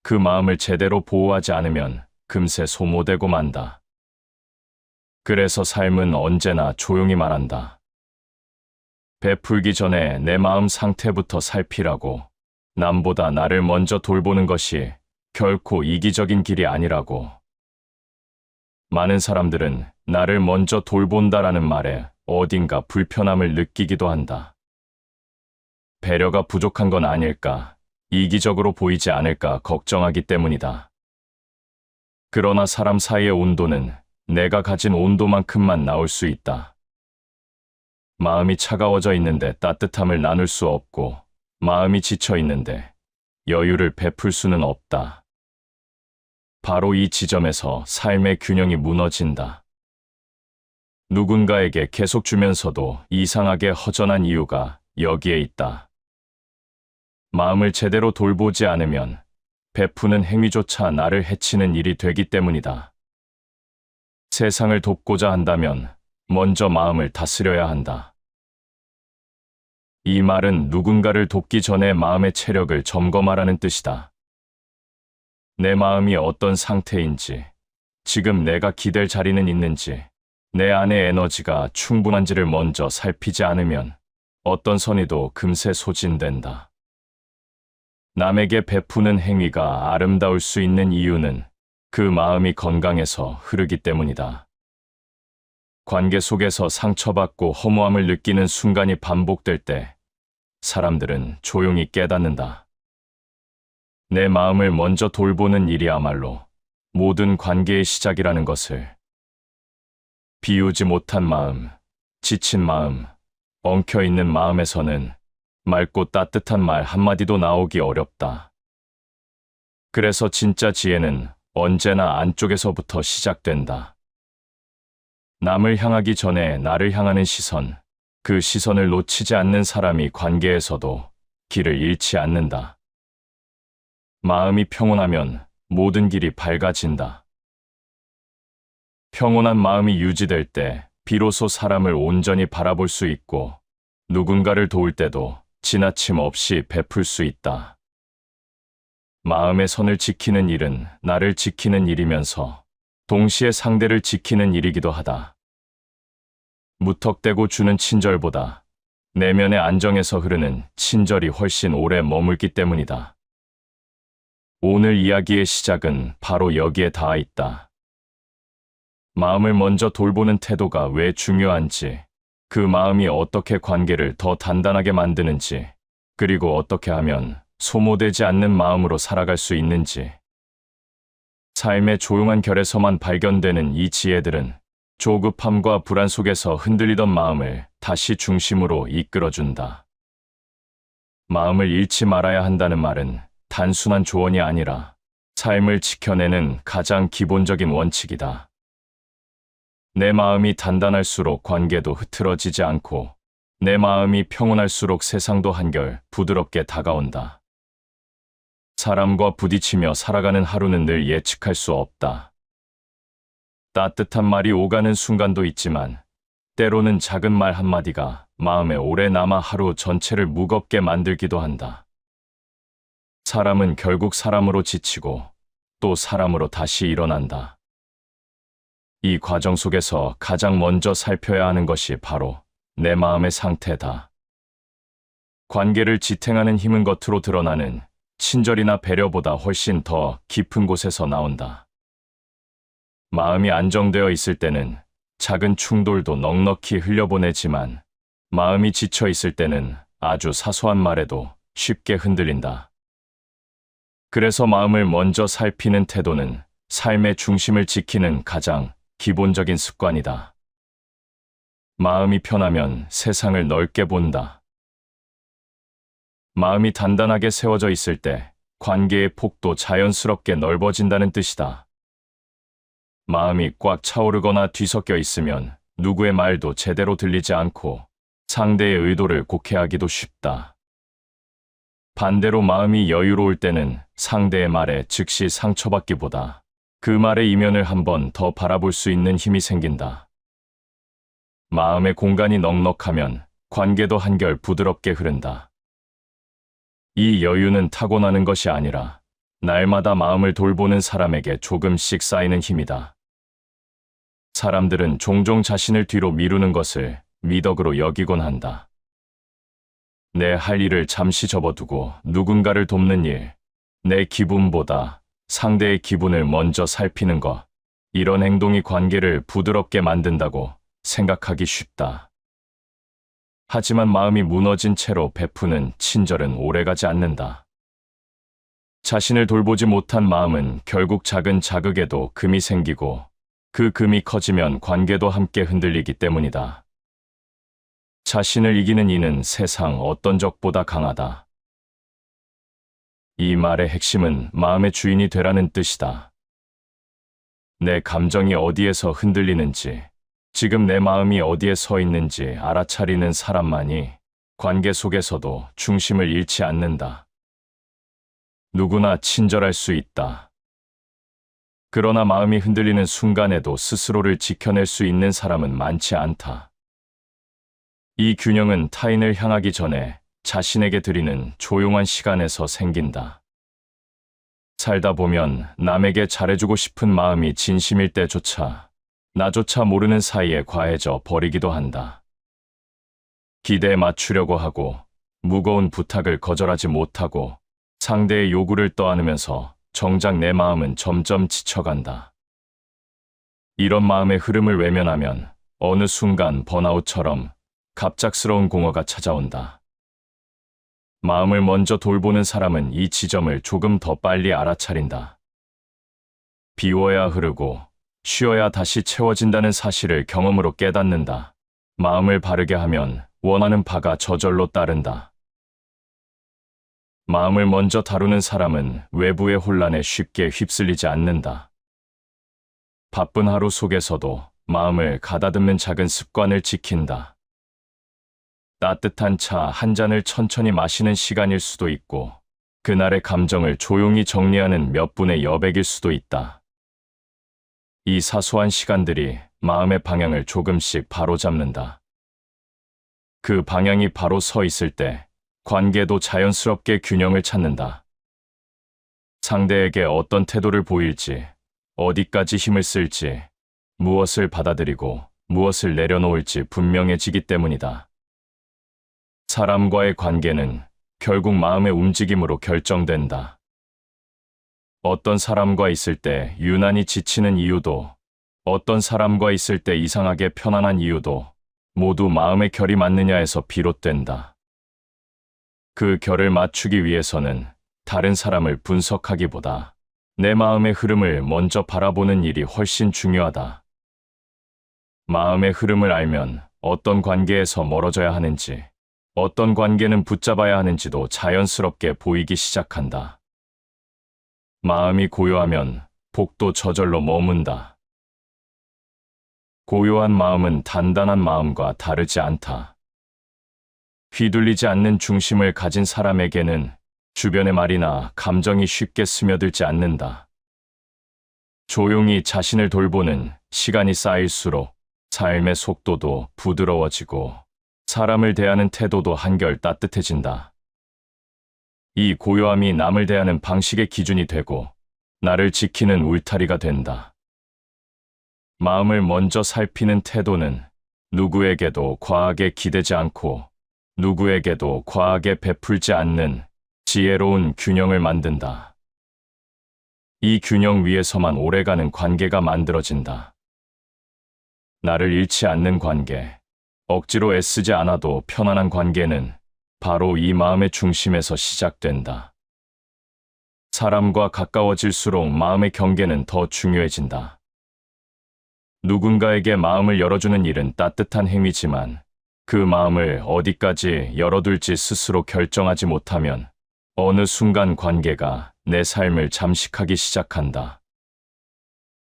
그 마음을 제대로 보호하지 않으면 금세 소모되고 만다. 그래서 삶은 언제나 조용히 말한다. 베풀기 전에 내 마음 상태부터 살피라고, 남보다 나를 먼저 돌보는 것이 결코 이기적인 길이 아니라고. 많은 사람들은 나를 먼저 돌본다라는 말에 어딘가 불편함을 느끼기도 한다. 배려가 부족한 건 아닐까, 이기적으로 보이지 않을까 걱정하기 때문이다. 그러나 사람 사이의 온도는 내가 가진 온도만큼만 나올 수 있다. 마음이 차가워져 있는데 따뜻함을 나눌 수 없고, 마음이 지쳐 있는데 여유를 베풀 수는 없다. 바로 이 지점에서 삶의 균형이 무너진다. 누군가에게 계속 주면서도 이상하게 허전한 이유가 여기에 있다. 마음을 제대로 돌보지 않으면 베푸는 행위조차 나를 해치는 일이 되기 때문이다. 세상을 돕고자 한다면 먼저 마음을 다스려야 한다. 이 말은 누군가를 돕기 전에 마음의 체력을 점검하라는 뜻이다. 내 마음이 어떤 상태인지, 지금 내가 기댈 자리는 있는지, 내 안의 에너지가 충분한지를 먼저 살피지 않으면 어떤 선의도 금세 소진된다. 남에게 베푸는 행위가 아름다울 수 있는 이유는 그 마음이 건강해서 흐르기 때문이다. 관계 속에서 상처받고 허무함을 느끼는 순간이 반복될 때 사람들은 조용히 깨닫는다. 내 마음을 먼저 돌보는 일이야말로 모든 관계의 시작이라는 것을. 비우지 못한 마음, 지친 마음, 엉켜있는 마음에서는 맑고 따뜻한 말 한마디도 나오기 어렵다. 그래서 진짜 지혜는 언제나 안쪽에서부터 시작된다. 남을 향하기 전에 나를 향하는 시선, 그 시선을 놓치지 않는 사람이 관계에서도 길을 잃지 않는다. 마음이 평온하면 모든 길이 밝아진다. 평온한 마음이 유지될 때 비로소 사람을 온전히 바라볼 수 있고 누군가를 도울 때도 지나침 없이 베풀 수 있다. 마음의 선을 지키는 일은 나를 지키는 일이면서 동시에 상대를 지키는 일이기도 하다. 무턱대고 주는 친절보다 내면의 안정에서 흐르는 친절이 훨씬 오래 머물기 때문이다. 오늘 이야기의 시작은 바로 여기에 닿아 있다. 마음을 먼저 돌보는 태도가 왜 중요한지, 그 마음이 어떻게 관계를 더 단단하게 만드는지, 그리고 어떻게 하면 소모되지 않는 마음으로 살아갈 수 있는지. 삶의 조용한 결에서만 발견되는 이 지혜들은 조급함과 불안 속에서 흔들리던 마음을 다시 중심으로 이끌어준다. 마음을 잃지 말아야 한다는 말은 단순한 조언이 아니라 삶을 지켜내는 가장 기본적인 원칙이다. 내 마음이 단단할수록 관계도 흐트러지지 않고 내 마음이 평온할수록 세상도 한결 부드럽게 다가온다. 사람과 부딪히며 살아가는 하루는 늘 예측할 수 없다. 따뜻한 말이 오가는 순간도 있지만 때로는 작은 말 한마디가 마음에 오래 남아 하루 전체를 무겁게 만들기도 한다. 사람은 결국 사람으로 지치고 또 사람으로 다시 일어난다. 이 과정 속에서 가장 먼저 살펴야 하는 것이 바로 내 마음의 상태다. 관계를 지탱하는 힘은 겉으로 드러나는 친절이나 배려보다 훨씬 더 깊은 곳에서 나온다. 마음이 안정되어 있을 때는 작은 충돌도 넉넉히 흘려보내지만 마음이 지쳐 있을 때는 아주 사소한 말에도 쉽게 흔들린다. 그래서 마음을 먼저 살피는 태도는 삶의 중심을 지키는 가장 기본적인 습관이다. 마음이 편하면 세상을 넓게 본다. 마음이 단단하게 세워져 있을 때 관계의 폭도 자연스럽게 넓어진다는 뜻이다. 마음이 꽉 차오르거나 뒤섞여 있으면 누구의 말도 제대로 들리지 않고 상대의 의도를 곡해하기도 쉽다. 반대로 마음이 여유로울 때는 상대의 말에 즉시 상처받기보다 그 말의 이면을 한 번 더 바라볼 수 있는 힘이 생긴다. 마음의 공간이 넉넉하면 관계도 한결 부드럽게 흐른다. 이 여유는 타고나는 것이 아니라 날마다 마음을 돌보는 사람에게 조금씩 쌓이는 힘이다. 사람들은 종종 자신을 뒤로 미루는 것을 미덕으로 여기곤 한다. 내 할 일을 잠시 접어두고 누군가를 돕는 일, 내 기분보다 상대의 기분을 먼저 살피는 것, 이런 행동이 관계를 부드럽게 만든다고 생각하기 쉽다. 하지만 마음이 무너진 채로 베푸는 친절은 오래가지 않는다. 자신을 돌보지 못한 마음은 결국 작은 자극에도 금이 생기고 그 금이 커지면 관계도 함께 흔들리기 때문이다. 자신을 이기는 이는 세상 어떤 적보다 강하다. 이 말의 핵심은 마음의 주인이 되라는 뜻이다. 내 감정이 어디에서 흔들리는지, 지금 내 마음이 어디에 서 있는지 알아차리는 사람만이 관계 속에서도 중심을 잃지 않는다. 누구나 친절할 수 있다. 그러나 마음이 흔들리는 순간에도 스스로를 지켜낼 수 있는 사람은 많지 않다. 이 균형은 타인을 향하기 전에 자신에게 드리는 조용한 시간에서 생긴다. 살다 보면 남에게 잘해주고 싶은 마음이 진심일 때조차 나조차 모르는 사이에 과해져 버리기도 한다. 기대에 맞추려고 하고 무거운 부탁을 거절하지 못하고 상대의 요구를 떠안으면서 정작 내 마음은 점점 지쳐간다. 이런 마음의 흐름을 외면하면 어느 순간 번아웃처럼 갑작스러운 공허가 찾아온다. 마음을 먼저 돌보는 사람은 이 지점을 조금 더 빨리 알아차린다. 비워야 흐르고 쉬어야 다시 채워진다는 사실을 경험으로 깨닫는다. 마음을 바르게 하면 원하는 바가 저절로 따른다. 마음을 먼저 다루는 사람은 외부의 혼란에 쉽게 휩쓸리지 않는다. 바쁜 하루 속에서도 마음을 가다듬는 작은 습관을 지킨다. 따뜻한 차 한 잔을 천천히 마시는 시간일 수도 있고, 그날의 감정을 조용히 정리하는 몇 분의 여백일 수도 있다. 이 사소한 시간들이 마음의 방향을 조금씩 바로잡는다. 그 방향이 바로 서 있을 때 관계도 자연스럽게 균형을 찾는다. 상대에게 어떤 태도를 보일지, 어디까지 힘을 쓸지, 무엇을 받아들이고 무엇을 내려놓을지 분명해지기 때문이다. 사람과의 관계는 결국 마음의 움직임으로 결정된다. 어떤 사람과 있을 때 유난히 지치는 이유도, 어떤 사람과 있을 때 이상하게 편안한 이유도 모두 마음의 결이 맞느냐에서 비롯된다. 그 결을 맞추기 위해서는 다른 사람을 분석하기보다 내 마음의 흐름을 먼저 바라보는 일이 훨씬 중요하다. 마음의 흐름을 알면 어떤 관계에서 멀어져야 하는지, 어떤 관계는 붙잡아야 하는지도 자연스럽게 보이기 시작한다. 마음이 고요하면 복도 저절로 머문다. 고요한 마음은 단단한 마음과 다르지 않다. 휘둘리지 않는 중심을 가진 사람에게는 주변의 말이나 감정이 쉽게 스며들지 않는다. 조용히 자신을 돌보는 시간이 쌓일수록 삶의 속도도 부드러워지고 사람을 대하는 태도도 한결 따뜻해진다. 이 고요함이 남을 대하는 방식의 기준이 되고 나를 지키는 울타리가 된다. 마음을 먼저 살피는 태도는 누구에게도 과하게 기대지 않고 누구에게도 과하게 베풀지 않는 지혜로운 균형을 만든다. 이 균형 위에서만 오래가는 관계가 만들어진다. 나를 잃지 않는 관계, 억지로 애쓰지 않아도 편안한 관계는 바로 이 마음의 중심에서 시작된다. 사람과 가까워질수록 마음의 경계는 더 중요해진다. 누군가에게 마음을 열어주는 일은 따뜻한 행위지만 그 마음을 어디까지 열어둘지 스스로 결정하지 못하면 어느 순간 관계가 내 삶을 잠식하기 시작한다.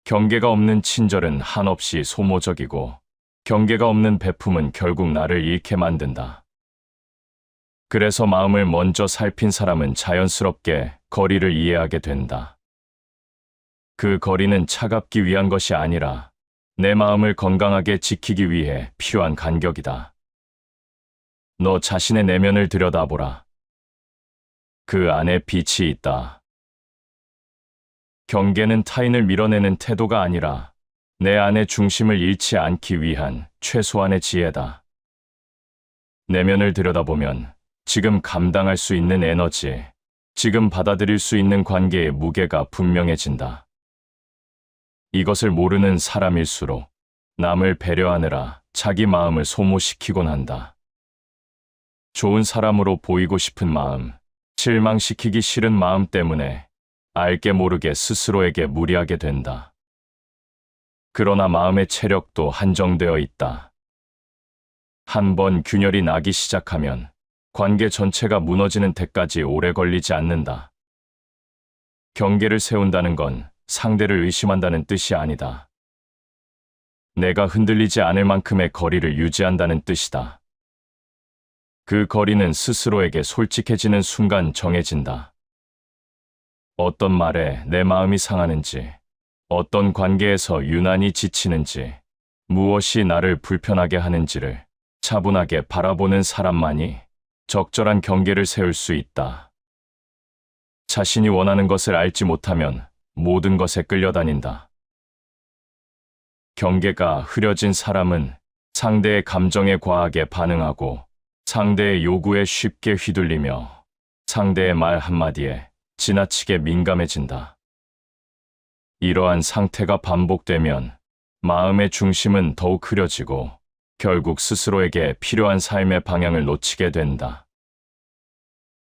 경계가 없는 친절은 한없이 소모적이고 경계가 없는 베품은 결국 나를 잃게 만든다. 그래서 마음을 먼저 살핀 사람은 자연스럽게 거리를 이해하게 된다. 그 거리는 차갑기 위한 것이 아니라 내 마음을 건강하게 지키기 위해 필요한 간격이다. 너 자신의 내면을 들여다보라. 그 안에 빛이 있다. 경계는 타인을 밀어내는 태도가 아니라 내 안의 중심을 잃지 않기 위한 최소한의 지혜다. 내면을 들여다보면 지금 감당할 수 있는 에너지, 지금 받아들일 수 있는 관계의 무게가 분명해진다. 이것을 모르는 사람일수록 남을 배려하느라 자기 마음을 소모시키곤 한다. 좋은 사람으로 보이고 싶은 마음, 실망시키기 싫은 마음 때문에 알게 모르게 스스로에게 무리하게 된다. 그러나 마음의 체력도 한정되어 있다. 한번 균열이 나기 시작하면 관계 전체가 무너지는 데까지 오래 걸리지 않는다. 경계를 세운다는 건 상대를 의심한다는 뜻이 아니다. 내가 흔들리지 않을 만큼의 거리를 유지한다는 뜻이다. 그 거리는 스스로에게 솔직해지는 순간 정해진다. 어떤 말에 내 마음이 상하는지, 어떤 관계에서 유난히 지치는지, 무엇이 나를 불편하게 하는지를 차분하게 바라보는 사람만이 적절한 경계를 세울 수 있다. 자신이 원하는 것을 알지 못하면 모든 것에 끌려다닌다. 경계가 흐려진 사람은 상대의 감정에 과하게 반응하고 상대의 요구에 쉽게 휘둘리며 상대의 말 한마디에 지나치게 민감해진다. 이러한 상태가 반복되면 마음의 중심은 더욱 흐려지고 결국 스스로에게 필요한 삶의 방향을 놓치게 된다.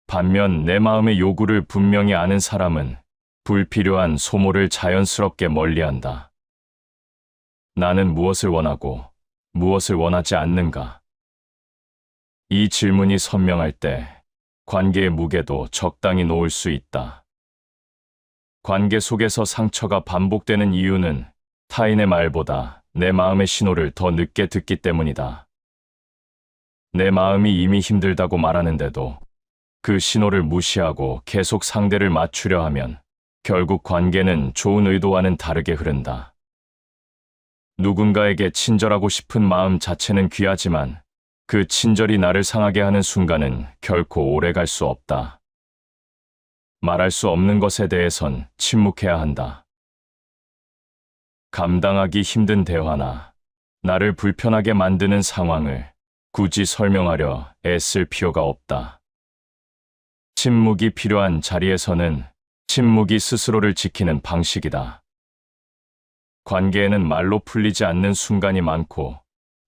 반면 내 마음의 요구를 분명히 아는 사람은 불필요한 소모를 자연스럽게 멀리한다. 나는 무엇을 원하고 무엇을 원하지 않는가? 이 질문이 선명할 때 관계의 무게도 적당히 놓을 수 있다. 관계 속에서 상처가 반복되는 이유는 타인의 말보다 내 마음의 신호를 더 늦게 듣기 때문이다. 내 마음이 이미 힘들다고 말하는데도 그 신호를 무시하고 계속 상대를 맞추려 하면 결국 관계는 좋은 의도와는 다르게 흐른다. 누군가에게 친절하고 싶은 마음 자체는 귀하지만 그 친절이 나를 상하게 하는 순간은 결코 오래 갈 수 없다. 말할 수 없는 것에 대해선 침묵해야 한다. 감당하기 힘든 대화나 나를 불편하게 만드는 상황을 굳이 설명하려 애쓸 필요가 없다. 침묵이 필요한 자리에서는 침묵이 스스로를 지키는 방식이다. 관계에는 말로 풀리지 않는 순간이 많고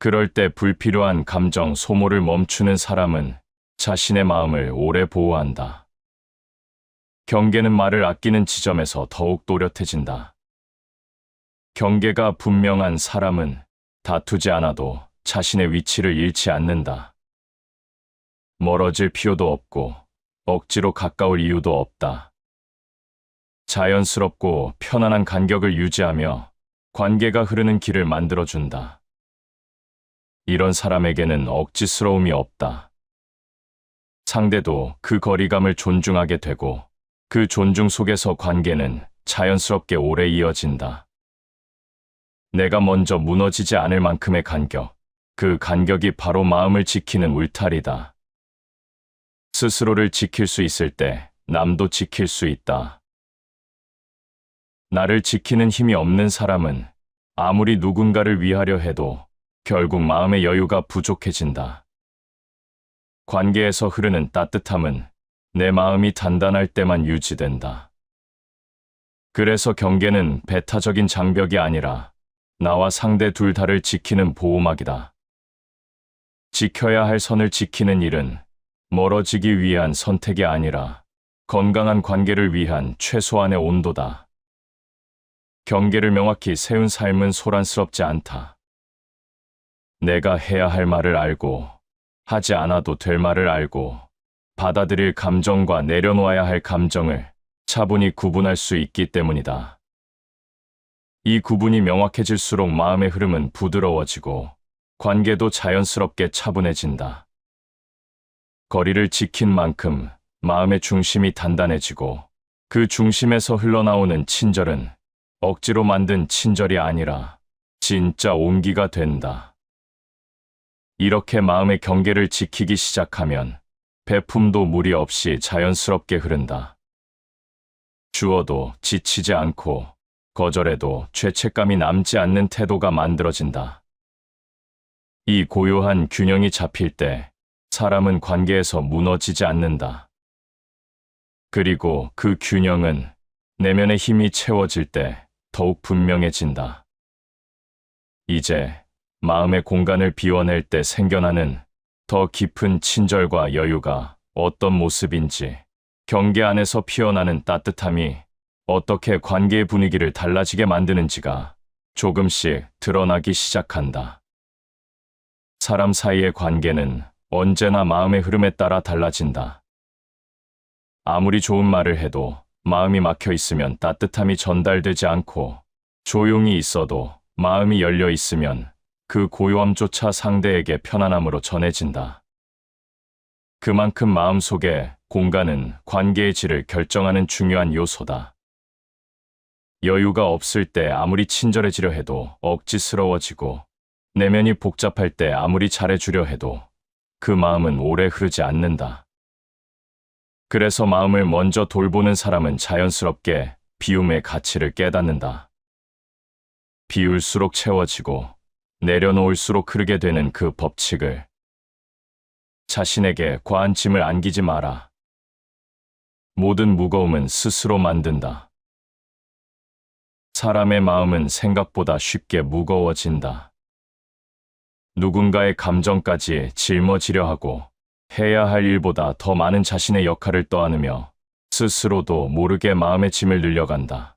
그럴 때 불필요한 감정 소모를 멈추는 사람은 자신의 마음을 오래 보호한다. 경계는 말을 아끼는 지점에서 더욱 또렷해진다. 경계가 분명한 사람은 다투지 않아도 자신의 위치를 잃지 않는다. 멀어질 필요도 없고 억지로 가까울 이유도 없다. 자연스럽고 편안한 간격을 유지하며 관계가 흐르는 길을 만들어준다. 이런 사람에게는 억지스러움이 없다. 상대도 그 거리감을 존중하게 되고 그 존중 속에서 관계는 자연스럽게 오래 이어진다. 내가 먼저 무너지지 않을 만큼의 간격, 그 간격이 바로 마음을 지키는 울타리다. 스스로를 지킬 수 있을 때 남도 지킬 수 있다. 나를 지키는 힘이 없는 사람은 아무리 누군가를 위하려 해도 결국 마음의 여유가 부족해진다. 관계에서 흐르는 따뜻함은 내 마음이 단단할 때만 유지된다. 그래서 경계는 배타적인 장벽이 아니라 나와 상대 둘 다를 지키는 보호막이다. 지켜야 할 선을 지키는 일은 멀어지기 위한 선택이 아니라 건강한 관계를 위한 최소한의 온도다. 경계를 명확히 세운 삶은 소란스럽지 않다. 내가 해야 할 말을 알고, 하지 않아도 될 말을 알고, 받아들일 감정과 내려놓아야 할 감정을 차분히 구분할 수 있기 때문이다. 이 구분이 명확해질수록 마음의 흐름은 부드러워지고 관계도 자연스럽게 차분해진다. 거리를 지킨 만큼 마음의 중심이 단단해지고 그 중심에서 흘러나오는 친절은 억지로 만든 친절이 아니라 진짜 온기가 된다. 이렇게 마음의 경계를 지키기 시작하면 배품도 무리 없이 자연스럽게 흐른다. 주어도 지치지 않고 거절해도 죄책감이 남지 않는 태도가 만들어진다. 이 고요한 균형이 잡힐 때 사람은 관계에서 무너지지 않는다. 그리고 그 균형은 내면의 힘이 채워질 때 더욱 분명해진다. 이제 마음의 공간을 비워낼 때 생겨나는 더 깊은 친절과 여유가 어떤 모습인지, 경계 안에서 피어나는 따뜻함이 어떻게 관계의 분위기를 달라지게 만드는지가 조금씩 드러나기 시작한다. 사람 사이의 관계는 언제나 마음의 흐름에 따라 달라진다. 아무리 좋은 말을 해도 마음이 막혀 있으면 따뜻함이 전달되지 않고, 조용히 있어도 마음이 열려 있으면 그 고요함조차 상대에게 편안함으로 전해진다. 그만큼 마음속의 공간은 관계의 질을 결정하는 중요한 요소다. 여유가 없을 때 아무리 친절해지려 해도 억지스러워지고, 내면이 복잡할 때 아무리 잘해주려 해도 그 마음은 오래 흐르지 않는다. 그래서 마음을 먼저 돌보는 사람은 자연스럽게 비움의 가치를 깨닫는다. 비울수록 채워지고 내려놓을수록 흐르게 되는 그 법칙을. 자신에게 과한 짐을 안기지 마라. 모든 무거움은 스스로 만든다. 사람의 마음은 생각보다 쉽게 무거워진다. 누군가의 감정까지 짊어지려 하고 해야 할 일보다 더 많은 자신의 역할을 떠안으며 스스로도 모르게 마음의 짐을 늘려간다.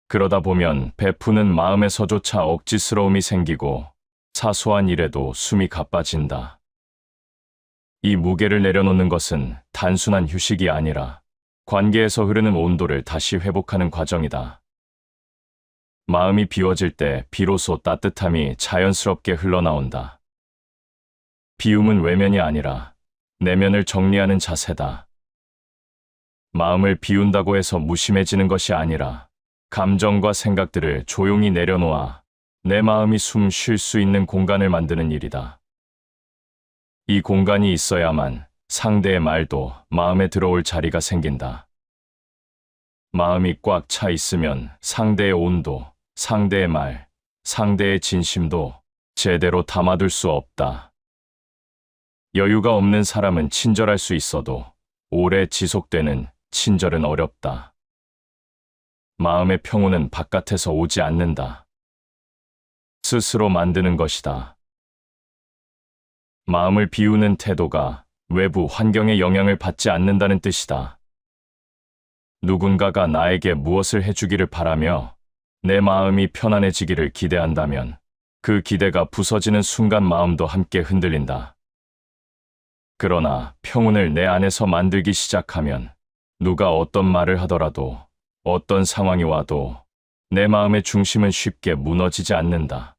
그러다 보면 베푸는 마음에서조차 억지스러움이 생기고 사소한 일에도 숨이 가빠진다. 이 무게를 내려놓는 것은 단순한 휴식이 아니라 관계에서 흐르는 온도를 다시 회복하는 과정이다. 마음이 비워질 때 비로소 따뜻함이 자연스럽게 흘러나온다. 비움은 외면이 아니라 내면을 정리하는 자세다. 마음을 비운다고 해서 무심해지는 것이 아니라 감정과 생각들을 조용히 내려놓아 내 마음이 숨 쉴 수 있는 공간을 만드는 일이다. 이 공간이 있어야만 상대의 말도 마음에 들어올 자리가 생긴다. 마음이 꽉 차 있으면 상대의 온도, 상대의 말, 상대의 진심도 제대로 담아둘 수 없다. 여유가 없는 사람은 친절할 수 있어도 오래 지속되는 친절은 어렵다. 마음의 평온은 바깥에서 오지 않는다. 스스로 만드는 것이다. 마음을 비우는 태도가 외부 환경의 영향을 받지 않는다는 뜻이다. 누군가가 나에게 무엇을 해주기를 바라며 내 마음이 편안해지기를 기대한다면 그 기대가 부서지는 순간 마음도 함께 흔들린다. 그러나 평온을 내 안에서 만들기 시작하면 누가 어떤 말을 하더라도 어떤 상황이 와도 내 마음의 중심은 쉽게 무너지지 않는다.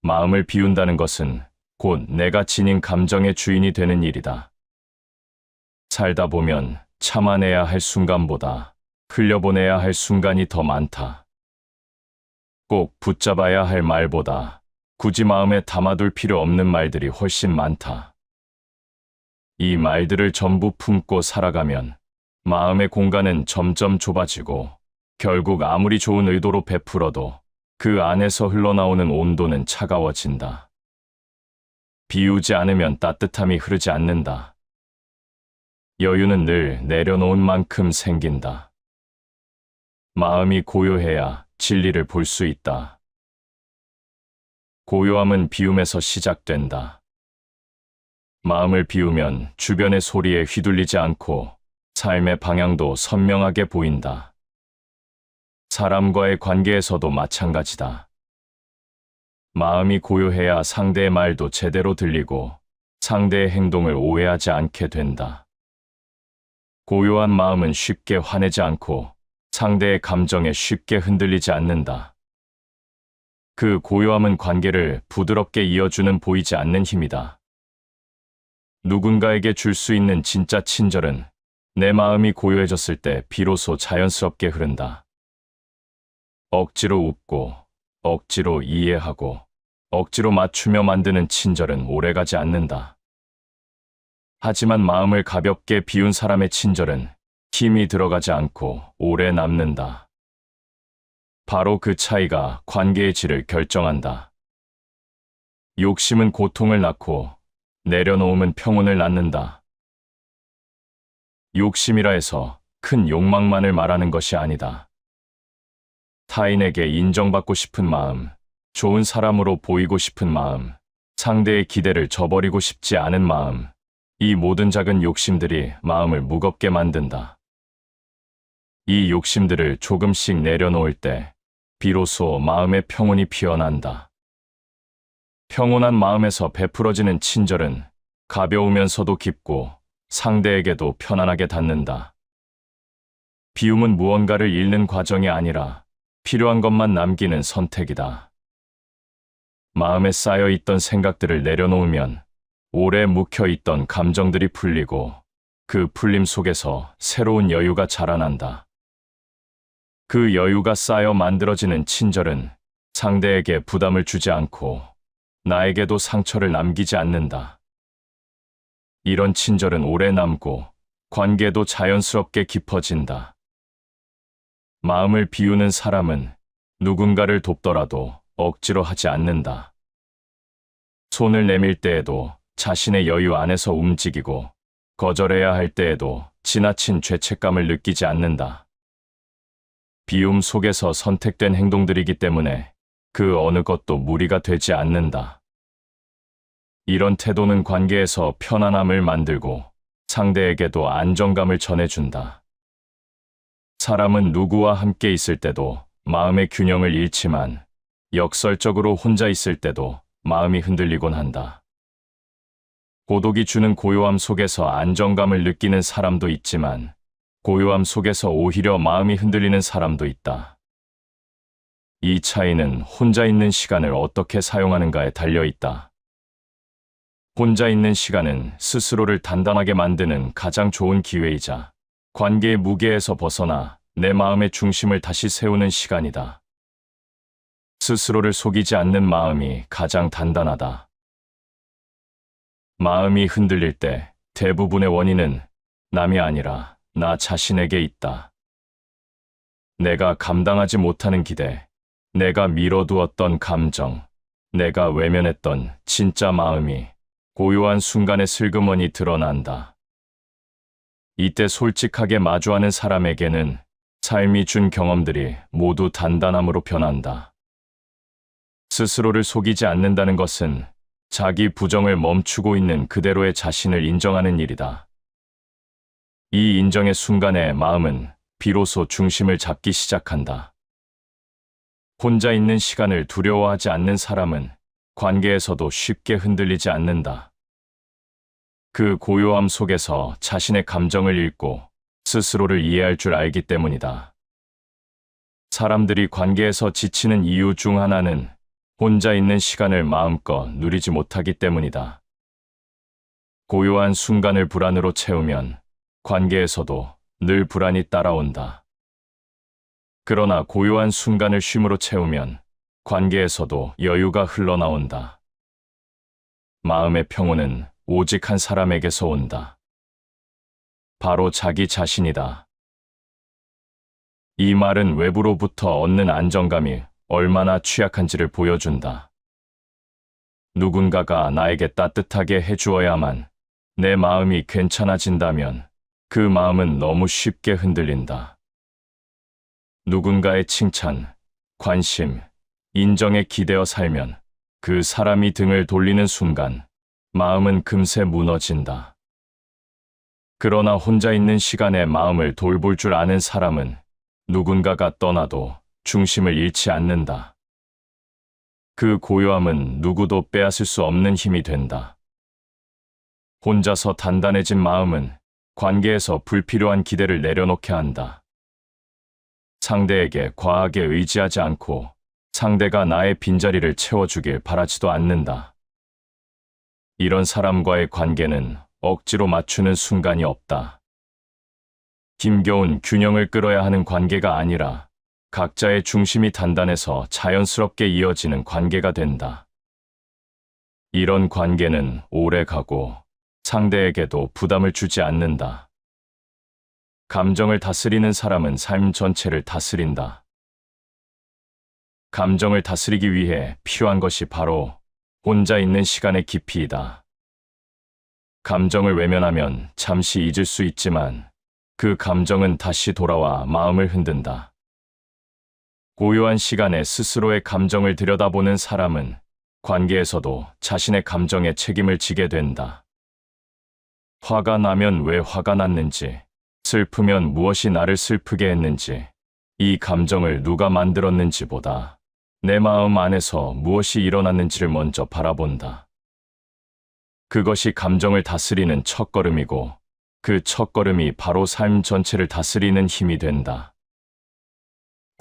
마음을 비운다는 것은 곧 내가 지닌 감정의 주인이 되는 일이다. 살다 보면 참아내야 할 순간보다 흘려보내야 할 순간이 더 많다. 꼭 붙잡아야 할 말보다 굳이 마음에 담아둘 필요 없는 말들이 훨씬 많다. 이 말들을 전부 품고 살아가면 마음의 공간은 점점 좁아지고 결국 아무리 좋은 의도로 베풀어도 그 안에서 흘러나오는 온도는 차가워진다. 비우지 않으면 따뜻함이 흐르지 않는다. 여유는 늘 내려놓은 만큼 생긴다. 마음이 고요해야 진리를 볼 수 있다. 고요함은 비움에서 시작된다. 마음을 비우면 주변의 소리에 휘둘리지 않고 삶의 방향도 선명하게 보인다. 사람과의 관계에서도 마찬가지다. 마음이 고요해야 상대의 말도 제대로 들리고 상대의 행동을 오해하지 않게 된다. 고요한 마음은 쉽게 화내지 않고 상대의 감정에 쉽게 흔들리지 않는다. 그 고요함은 관계를 부드럽게 이어주는 보이지 않는 힘이다. 누군가에게 줄 수 있는 진짜 친절은 내 마음이 고요해졌을 때 비로소 자연스럽게 흐른다. 억지로 웃고, 억지로 이해하고, 억지로 맞추며 만드는 친절은 오래가지 않는다. 하지만 마음을 가볍게 비운 사람의 친절은 힘이 들어가지 않고 오래 남는다. 바로 그 차이가 관계의 질을 결정한다. 욕심은 고통을 낳고 내려놓음은 평온을 낳는다. 욕심이라 해서 큰 욕망만을 말하는 것이 아니다. 타인에게 인정받고 싶은 마음, 좋은 사람으로 보이고 싶은 마음, 상대의 기대를 저버리고 싶지 않은 마음, 이 모든 작은 욕심들이 마음을 무겁게 만든다. 이 욕심들을 조금씩 내려놓을 때 비로소 마음의 평온이 피어난다. 평온한 마음에서 베풀어지는 친절은 가벼우면서도 깊고 상대에게도 편안하게 닿는다. 비움은 무언가를 잃는 과정이 아니라 필요한 것만 남기는 선택이다. 마음에 쌓여있던 생각들을 내려놓으면 오래 묵혀있던 감정들이 풀리고 그 풀림 속에서 새로운 여유가 자라난다. 그 여유가 쌓여 만들어지는 친절은 상대에게 부담을 주지 않고 나에게도 상처를 남기지 않는다. 이런 친절은 오래 남고 관계도 자연스럽게 깊어진다. 마음을 비우는 사람은 누군가를 돕더라도 억지로 하지 않는다. 손을 내밀 때에도 자신의 여유 안에서 움직이고 거절해야 할 때에도 지나친 죄책감을 느끼지 않는다. 비움 속에서 선택된 행동들이기 때문에 그 어느 것도 무리가 되지 않는다. 이런 태도는 관계에서 편안함을 만들고 상대에게도 안정감을 전해준다. 사람은 누구와 함께 있을 때도 마음의 균형을 잃지만 역설적으로 혼자 있을 때도 마음이 흔들리곤 한다. 고독이 주는 고요함 속에서 안정감을 느끼는 사람도 있지만 고요함 속에서 오히려 마음이 흔들리는 사람도 있다. 이 차이는 혼자 있는 시간을 어떻게 사용하는가에 달려 있다. 혼자 있는 시간은 스스로를 단단하게 만드는 가장 좋은 기회이자 관계의 무게에서 벗어나 내 마음의 중심을 다시 세우는 시간이다. 스스로를 속이지 않는 마음이 가장 단단하다. 마음이 흔들릴 때 대부분의 원인은 남이 아니라 나 자신에게 있다. 내가 감당하지 못하는 기대, 내가 미뤄두었던 감정, 내가 외면했던 진짜 마음이 고요한 순간에 슬그머니 드러난다. 이때 솔직하게 마주하는 사람에게는 삶이 준 경험들이 모두 단단함으로 변한다. 스스로를 속이지 않는다는 것은 자기 부정을 멈추고 있는 그대로의 자신을 인정하는 일이다. 이 인정의 순간에 마음은 비로소 중심을 잡기 시작한다. 혼자 있는 시간을 두려워하지 않는 사람은 관계에서도 쉽게 흔들리지 않는다. 그 고요함 속에서 자신의 감정을 읽고 스스로를 이해할 줄 알기 때문이다. 사람들이 관계에서 지치는 이유 중 하나는 혼자 있는 시간을 마음껏 누리지 못하기 때문이다. 고요한 순간을 불안으로 채우면 관계에서도 늘 불안이 따라온다. 그러나 고요한 순간을 쉼으로 채우면 관계에서도 여유가 흘러나온다. 마음의 평온은 오직 한 사람에게서 온다. 바로 자기 자신이다. 이 말은 외부로부터 얻는 안정감이 얼마나 취약한지를 보여준다. 누군가가 나에게 따뜻하게 해주어야만 내 마음이 괜찮아진다면 그 마음은 너무 쉽게 흔들린다. 누군가의 칭찬, 관심, 인정에 기대어 살면 그 사람이 등을 돌리는 순간 마음은 금세 무너진다. 그러나 혼자 있는 시간에 마음을 돌볼 줄 아는 사람은 누군가가 떠나도 중심을 잃지 않는다. 그 고요함은 누구도 빼앗을 수 없는 힘이 된다. 혼자서 단단해진 마음은 관계에서 불필요한 기대를 내려놓게 한다. 상대에게 과하게 의지하지 않고 상대가 나의 빈자리를 채워주길 바라지도 않는다. 이런 사람과의 관계는 억지로 맞추는 순간이 없다. 힘겨운 균형을 끌어야 하는 관계가 아니라 각자의 중심이 단단해서 자연스럽게 이어지는 관계가 된다. 이런 관계는 오래 가고 상대에게도 부담을 주지 않는다. 감정을 다스리는 사람은 삶 전체를 다스린다. 감정을 다스리기 위해 필요한 것이 바로 혼자 있는 시간의 깊이이다. 감정을 외면하면 잠시 잊을 수 있지만 그 감정은 다시 돌아와 마음을 흔든다. 고요한 시간에 스스로의 감정을 들여다보는 사람은 관계에서도 자신의 감정에 책임을 지게 된다. 화가 나면 왜 화가 났는지, 슬프면 무엇이 나를 슬프게 했는지, 이 감정을 누가 만들었는지보다 내 마음 안에서 무엇이 일어났는지를 먼저 바라본다. 그것이 감정을 다스리는 첫걸음이고 그 첫걸음이 바로 삶 전체를 다스리는 힘이 된다.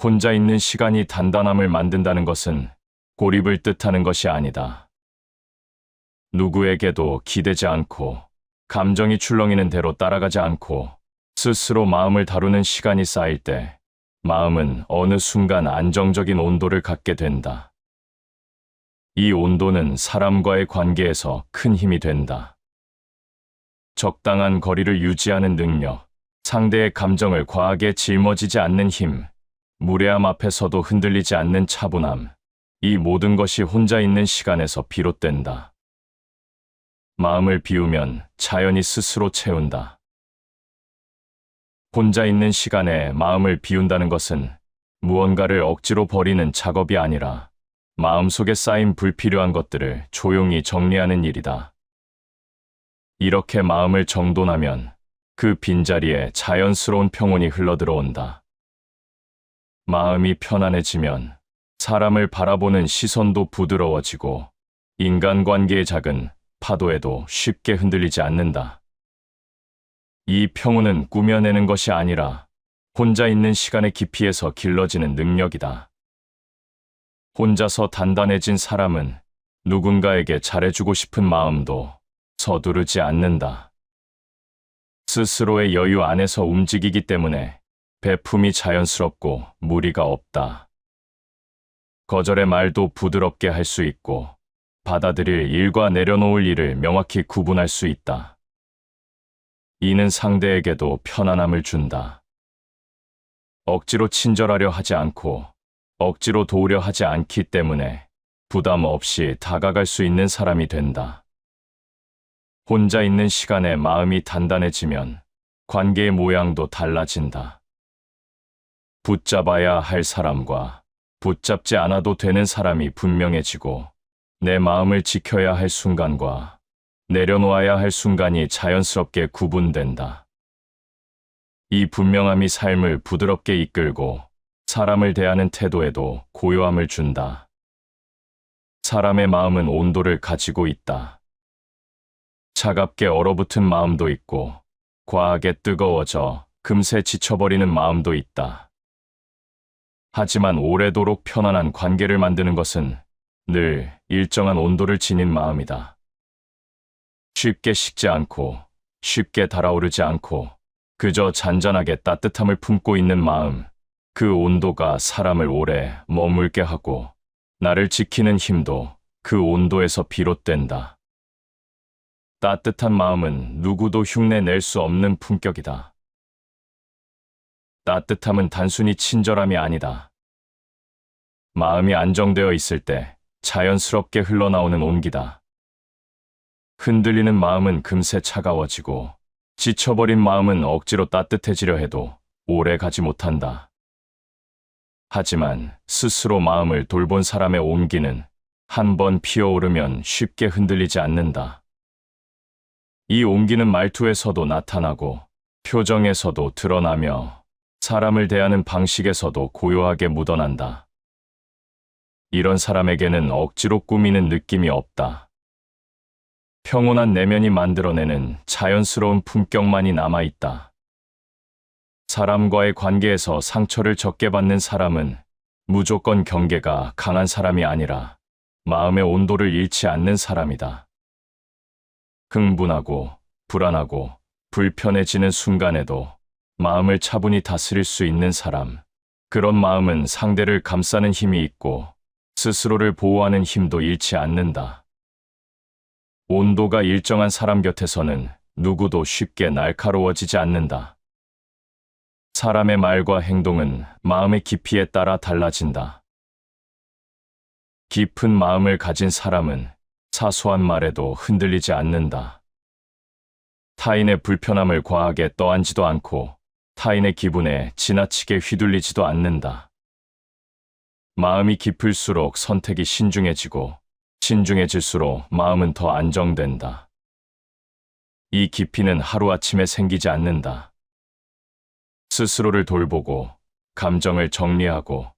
혼자 있는 시간이 단단함을 만든다는 것은 고립을 뜻하는 것이 아니다. 누구에게도 기대지 않고 감정이 출렁이는 대로 따라가지 않고 스스로 마음을 다루는 시간이 쌓일 때 마음은 어느 순간 안정적인 온도를 갖게 된다. 이 온도는 사람과의 관계에서 큰 힘이 된다. 적당한 거리를 유지하는 능력, 상대의 감정을 과하게 짊어지지 않는 힘, 무례함 앞에서도 흔들리지 않는 차분함, 이 모든 것이 혼자 있는 시간에서 비롯된다. 마음을 비우면 자연이 스스로 채운다. 혼자 있는 시간에 마음을 비운다는 것은 무언가를 억지로 버리는 작업이 아니라 마음속에 쌓인 불필요한 것들을 조용히 정리하는 일이다. 이렇게 마음을 정돈하면 그 빈자리에 자연스러운 평온이 흘러들어온다. 마음이 편안해지면 사람을 바라보는 시선도 부드러워지고 인간관계의 작은 파도에도 쉽게 흔들리지 않는다. 이 평온은 꾸며내는 것이 아니라 혼자 있는 시간의 깊이에서 길러지는 능력이다. 혼자서 단단해진 사람은 누군가에게 잘해주고 싶은 마음도 서두르지 않는다. 스스로의 여유 안에서 움직이기 때문에 베품이 자연스럽고 무리가 없다. 거절의 말도 부드럽게 할 수 있고 받아들일 일과 내려놓을 일을 명확히 구분할 수 있다. 이는 상대에게도 편안함을 준다. 억지로 친절하려 하지 않고 억지로 도우려 하지 않기 때문에 부담 없이 다가갈 수 있는 사람이 된다. 혼자 있는 시간에 마음이 단단해지면 관계의 모양도 달라진다. 붙잡아야 할 사람과 붙잡지 않아도 되는 사람이 분명해지고 내 마음을 지켜야 할 순간과 내려놓아야 할 순간이 자연스럽게 구분된다. 이 분명함이 삶을 부드럽게 이끌고 사람을 대하는 태도에도 고요함을 준다. 사람의 마음은 온도를 가지고 있다. 차갑게 얼어붙은 마음도 있고 과하게 뜨거워져 금세 지쳐버리는 마음도 있다. 하지만 오래도록 편안한 관계를 만드는 것은 늘 일정한 온도를 지닌 마음이다. 쉽게 식지 않고 쉽게 달아오르지 않고 그저 잔잔하게 따뜻함을 품고 있는 마음, 그 온도가 사람을 오래 머물게 하고 나를 지키는 힘도 그 온도에서 비롯된다. 따뜻한 마음은 누구도 흉내낼 수 없는 품격이다. 따뜻함은 단순히 친절함이 아니다. 마음이 안정되어 있을 때 자연스럽게 흘러나오는 온기다. 흔들리는 마음은 금세 차가워지고 지쳐버린 마음은 억지로 따뜻해지려 해도 오래 가지 못한다. 하지만 스스로 마음을 돌본 사람의 온기는 한 번 피어오르면 쉽게 흔들리지 않는다. 이 온기는 말투에서도 나타나고 표정에서도 드러나며 사람을 대하는 방식에서도 고요하게 묻어난다. 이런 사람에게는 억지로 꾸미는 느낌이 없다. 평온한 내면이 만들어내는 자연스러운 품격만이 남아있다. 사람과의 관계에서 상처를 적게 받는 사람은 무조건 경계가 강한 사람이 아니라 마음의 온도를 잃지 않는 사람이다. 흥분하고 불안하고 불편해지는 순간에도 마음을 차분히 다스릴 수 있는 사람, 그런 마음은 상대를 감싸는 힘이 있고 스스로를 보호하는 힘도 잃지 않는다. 온도가 일정한 사람 곁에서는 누구도 쉽게 날카로워지지 않는다. 사람의 말과 행동은 마음의 깊이에 따라 달라진다. 깊은 마음을 가진 사람은 사소한 말에도 흔들리지 않는다. 타인의 불편함을 과하게 떠안지도 않고 타인의 기분에 지나치게 휘둘리지도 않는다. 마음이 깊을수록 선택이 신중해지고 신중해질수록 마음은 더 안정된다. 이 깊이는 하루아침에 생기지 않는다. 스스로를 돌보고 감정을 정리하고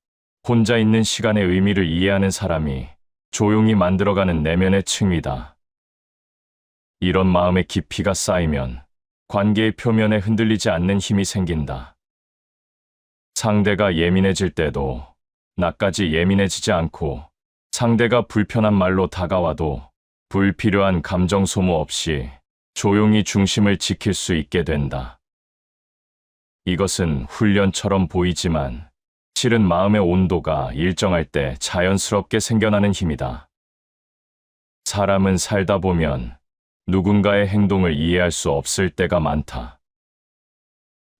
혼자 있는 시간의 의미를 이해하는 사람이 조용히 만들어가는 내면의 층위다. 이런 마음의 깊이가 쌓이면 관계의 표면에 흔들리지 않는 힘이 생긴다. 상대가 예민해질 때도 나까지 예민해지지 않고 상대가 불편한 말로 다가와도 불필요한 감정 소모 없이 조용히 중심을 지킬 수 있게 된다. 이것은 훈련처럼 보이지만 실은 마음의 온도가 일정할 때 자연스럽게 생겨나는 힘이다. 사람은 살다 보면 누군가의 행동을 이해할 수 없을 때가 많다.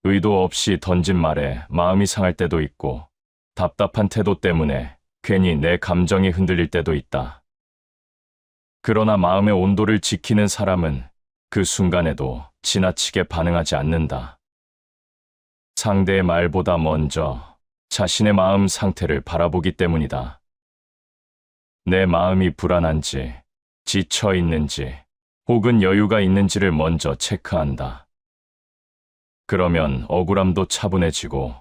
의도 없이 던진 말에 마음이 상할 때도 있고 답답한 태도 때문에 괜히 내 감정이 흔들릴 때도 있다. 그러나 마음의 온도를 지키는 사람은 그 순간에도 지나치게 반응하지 않는다. 상대의 말보다 먼저 자신의 마음 상태를 바라보기 때문이다. 내 마음이 불안한지, 지쳐 있는지, 혹은 여유가 있는지를 먼저 체크한다. 그러면 억울함도 차분해지고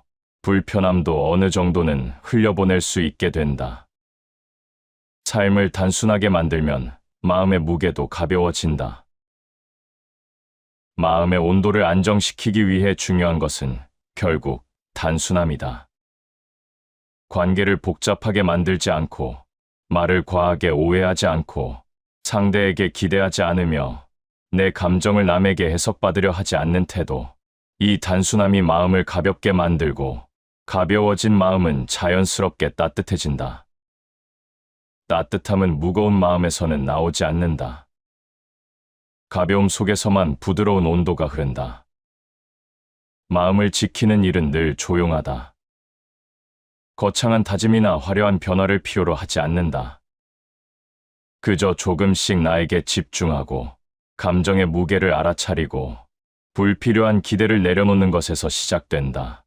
불편함도 어느 정도는 흘려보낼 수 있게 된다. 삶을 단순하게 만들면 마음의 무게도 가벼워진다. 마음의 온도를 안정시키기 위해 중요한 것은 결국 단순함이다. 관계를 복잡하게 만들지 않고, 말을 과하게 오해하지 않고, 상대에게 기대하지 않으며, 내 감정을 남에게 해석받으려 하지 않는 태도. 이 단순함이 마음을 가볍게 만들고, 가벼워진 마음은 자연스럽게 따뜻해진다. 따뜻함은 무거운 마음에서는 나오지 않는다. 가벼움 속에서만 부드러운 온도가 흐른다. 마음을 지키는 일은 늘 조용하다. 거창한 다짐이나 화려한 변화를 필요로 하지 않는다. 그저 조금씩 나에게 집중하고, 감정의 무게를 알아차리고, 불필요한 기대를 내려놓는 것에서 시작된다.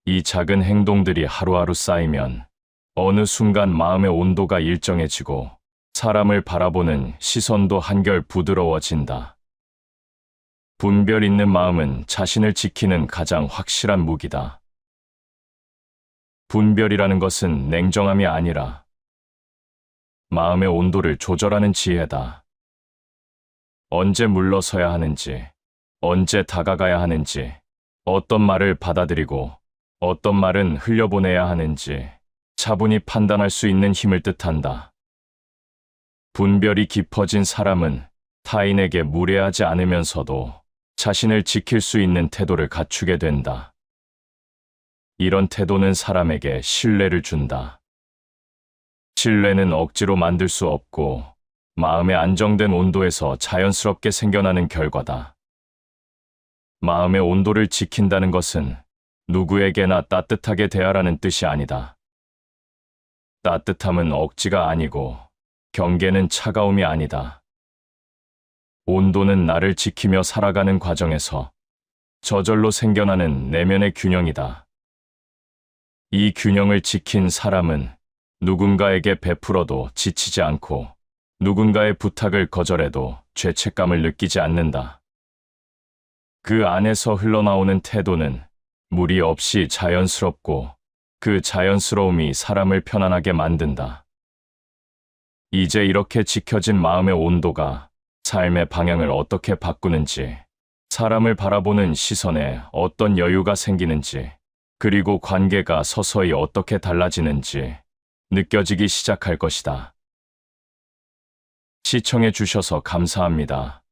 이 작은 행동들이 하루하루 쌓이면 어느 순간 마음의 온도가 일정해지고 사람을 바라보는 시선도 한결 부드러워진다. 분별 있는 마음은 자신을 지키는 가장 확실한 무기다. 분별이라는 것은 냉정함이 아니라 마음의 온도를 조절하는 지혜다. 언제 물러서야 하는지, 언제 다가가야 하는지, 어떤 말을 받아들이고 어떤 말은 흘려보내야 하는지 차분히 판단할 수 있는 힘을 뜻한다. 분별이 깊어진 사람은 타인에게 무례하지 않으면서도 자신을 지킬 수 있는 태도를 갖추게 된다. 이런 태도는 사람에게 신뢰를 준다. 신뢰는 억지로 만들 수 없고 마음의 안정된 온도에서 자연스럽게 생겨나는 결과다. 마음의 온도를 지킨다는 것은 누구에게나 따뜻하게 대하라는 뜻이 아니다. 따뜻함은 억지가 아니고 경계는 차가움이 아니다. 온도는 나를 지키며 살아가는 과정에서 저절로 생겨나는 내면의 균형이다. 이 균형을 지킨 사람은 누군가에게 베풀어도 지치지 않고 누군가의 부탁을 거절해도 죄책감을 느끼지 않는다. 그 안에서 흘러나오는 태도는 무리 없이 자연스럽고 그 자연스러움이 사람을 편안하게 만든다. 이제 이렇게 지켜진 마음의 온도가 삶의 방향을 어떻게 바꾸는지, 사람을 바라보는 시선에 어떤 여유가 생기는지, 그리고 관계가 서서히 어떻게 달라지는지 느껴지기 시작할 것이다. 시청해 주셔서 감사합니다.